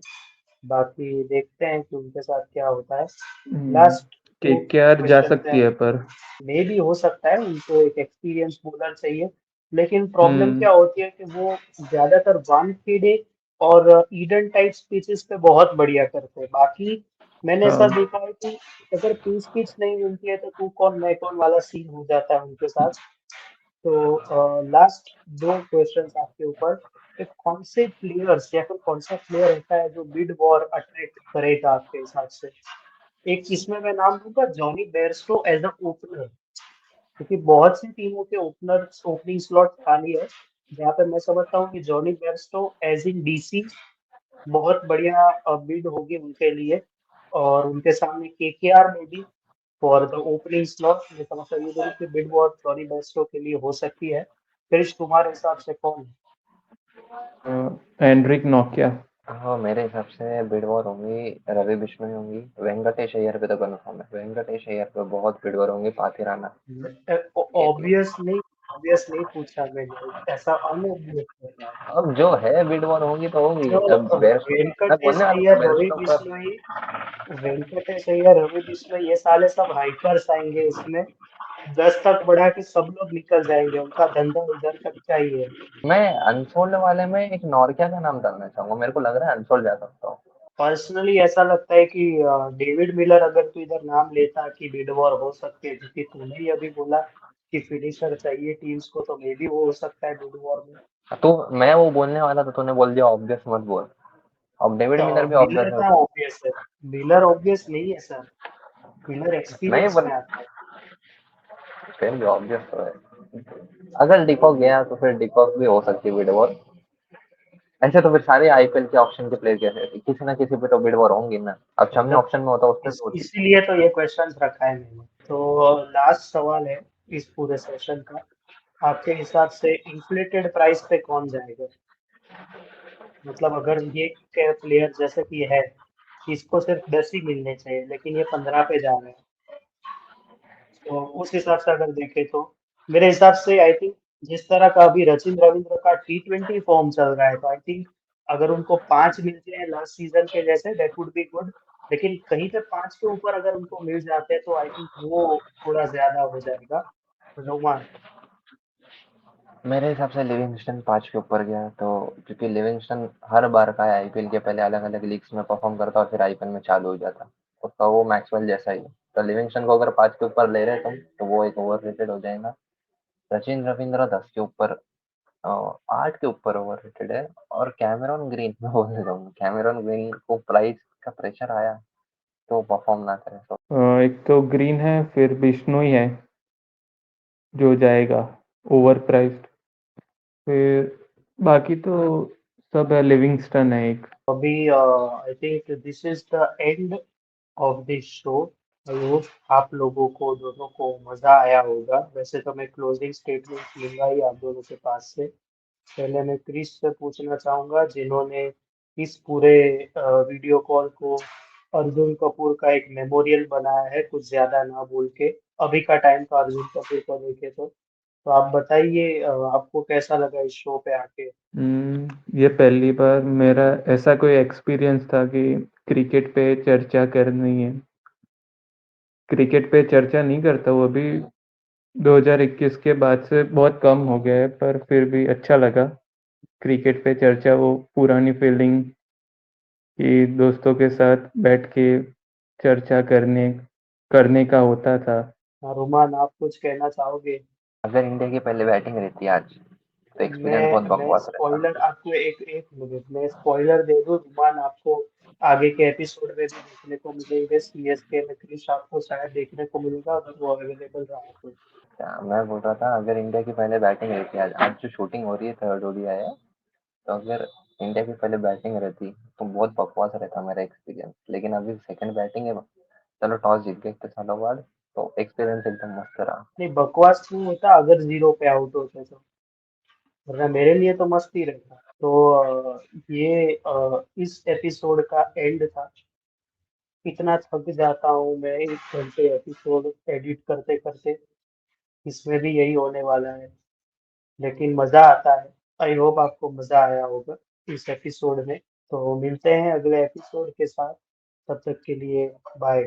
बाकी देखते हैं कि उनके साथ क्या होता है। लास्ट दो केकेआर जा क्वेश्चन सकती हैं, है पर। मे भी हो सकता है उनको एक एक्सपीरियंस बॉलर चाहिए, लेकिन प्रॉब्लम हम्म। क्या होती है कि वो ज्यादातर वानखेड़े और ईडन टाइप्स पिचेस पे बहुत बढ़िया करते हैं। बाकी मैंने ऐसा हाँ। देखा है कि अगर पिच पिच नहीं मिलती है तो तू कौन मैं कौन वाला सीन हो जाता है उनके साथ। तो लास्ट 2 क्वेश्चंस आपके ऊपर कि कौन से प्लेयर्स या फिर कौन सा प्लेयर ऐसा है जो बिड वॉर अट्रैक्ट करेगा आपके हिसाब से? एक इसमें मैं नाम दूंगा Jonny Bairstow as a opener, क्योंकि बहुत सी टीमों के ओपनर ओपनिंग स्लॉट खाली है, जहाँ पे मैं समझता हूँ कि Jonny Bairstow as in DC बहुत बढ़िया बिड होगी उनके लिए। और उनके सामने केकेआर में भी फॉर द ओपनिंग स्लॉट। मैं समझता ये दोनों की बिड वॉर टोनी बेस्टो के लिए हो सकती है। क्रिश, तुम्हारे हिसाब से कौन है? Anrich Nokia. हाँ, मेरे हिसाब से बिड वॉर होंगी, रवि बिश्नोई होंगी, वेंकटेश अय्यर पे तो कन्फर्म है, वेंकटेश अय्यर पे बहुत बिड वॉर होंगी, पाथिराना, ये तीन। ऑब्वियस नहीं पूछा मैंने, ऐसा अनऑब्वियस है। अब जो है बिड वॉर होगी तो होगी। जो अब बेयरस्टो, मैं वेंकटेश बोलने वाला था अय्यर, रवि बेयरस्टो पर। बिश्नोई, वेंकटेश अय्यर, रवि बिश्नोई, ये साले सब हाइकर्स आएंगे इसमें। 10 तक बढ़ा के सब लोग निकल जाएंगे, उनका धंधा उधर तक चाहिए। मैं अनसोल्ड वाले में एक नॉर्किया का नाम डालना चाहूंगा, मेरे को लग रहा है अनसोल्ड जा सकता हूँ। पर्सनली ऐसा लगता है कि डेविड मिलर, अगर तू इधर नाम लेता कि बिड वॉर हो सकती है, क्योंकि तूने ही अभी बोला कि फिनिशर चाहिए टीम्स को, तो मे भी वो हो सकता है बिड वॉर में। तो मैं वो बोलने वाला था, तूने बोल दिया ऑब्वियस मत बोल। अब डेविड मिलर भी ऑब्वियस मिलर है का उसमें। ऑब्वियस है। मिलर ऑब्वियस नहीं है सर, मिलर नहीं एक्सपीरियंस पर में आता है। फिर भी ऑब्वियस तो है। अगर डिकॉक गया तो फिर डिकॉक भी हो सकती है बिड वॉर। ऐसे तो फिर सारे आईपीएल के ऑप्शन के प्लेयर कैसे, किसी ना किसी पे तो बिड वॉर होंगी ना। अब शमी मतलब ऑप्शन में होता उस पे भी होती। इसीलिए तो ये क्वेश्चन रखा है मैंने। तो लास्ट सवाल है इस पूरे सेशन का, आपके हिसाब से इन्फ्लेटेड प्राइस पे कौन जाएगा? मतलब अगर ये प्लेयर जैसे कि है, इसको सिर्फ 10 ही मिलने चाहिए, लेकिन ये 15 पे जा रहे हैं, तो उस हिसाब से अगर देखें तो मेरे हिसाब से आई थिंक जिस तरह का अभी रचिन रविंद्र का T20 फॉर्म चल रहा है, तो आई थिंक अगर उनको 5 मिल जाए लास्ट सीजन के जैसे, दैट वुड बी गुड। लेकिन कहीं पे 5 के ऊपर अगर उनको मिल जाते हैं तो आई थिंक वो थोड़ा ज्यादा हो जाएगा। रोमान। मेरे हिसाब से लिविंगस्टन 5 के ऊपर गया तो, क्योंकि लिविंगस्टन हर बार का है आईपीएल के पहले अलग अलग लीग्स में परफॉर्म करता और फिर आईपीएल में चालू हो जाता। उसका वो मैक्सवेल जैसा ही है। तो लिविंगस्टन को अगर 5 के ऊपर ले रहे तुम तो वो एक ओवर रेटेड हो जाएगा। सचिन रविंद्र 10 के ऊपर, 8 के ऊपर ओवर रेटेड है। और कैमेरॉन ग्रीन, मैं बोलने दूंगा कैमेरॉन ग्रीन को प्राइस का प्रेशर आया तो परफॉर्म ना करे तो। एक तो ग्रीन है, फिर बिश्नोई है जो जाएगा ओवर प्राइस्ड, फिर बाकी तो सब है, लिविंगस्टन है एक। अभी I think this is the end of this show. I hope आप लोगों को दोनों को मजा आया होगा। वैसे तो मैं क्लोजिंग स्टेटमेंट लूंगा ही आप दोनों के पास से। पहले मैं क्रिस से पूछना चाहूंगा, जिन्होंने इस पूरे वीडियो कॉल को अर्जुन कपूर का एक मेमोरियल बनाया है, कुछ ज्यादा ना बोल के। अभी का टाइम तो अर्जुन कपूर को देखे तो आप बताइए, आपको कैसा लगा इस शो पे आके? ये पहली बार मेरा ऐसा कोई एक्सपीरियंस था कि क्रिकेट पे चर्चा करनी है। क्रिकेट पे चर्चा नहीं करता हूँ अभी, 2021 के बाद से बहुत कम हो गया है, पर फिर भी अच्छा लगा क्रिकेट पे चर्चा, वो पुरानी फीलिंग कि दोस्तों के साथ बैठ के चर्चा करने करने का होता था। रुमान, आप कुछ कहना चाहोगे? अगर इंडिया की पहले बैटिंग रहती आज तो एक्सपीरियंस बहुत मैं बकवास रहता। स्पॉइलर आपको एक एक मिनट में स्पॉइलर दे दूं रुमान, आपको आगे के एपिसोड में भी देखने को मिलेंगे। सीएसके में क्रिश आपको शायद देखने को मिलेगा, अगर वो अवेलेबल रहा तो। क्या मैं बोल रहा था, अगर इंडिया की पहले बैटिंग रहती आज आज जो शूटिंग हो रही है थर्ड ओडीआई है, तो अगर इंडिया की पहले बैटिंग रहती तो बहुत बकवास रहता मेरा एक्सपीरियंस। लेकिन अभी सेकंड बैटिंग है, चलो टॉस जीत गए इतने सालों बाद, तो एक्सपीरियंस एकदम मस्त रहा। नहीं, बकवास नहीं होता अगर 0 पे आउट होते तो, वरना मेरे लिए तो मस्त ही रहता। तो ये इस एपिसोड का एंड था। इतना थक जाता हूँ मैं 1 घंटे एपिसोड एडिट करते करते, इसमें भी यही होने वाला है। लेकिन मजा आता है। आई होप आपको मजा आया होगा इस एपिसोड में। तो मिलते हैं अगले एपिसोड के साथ, तब तक के लिए बाय।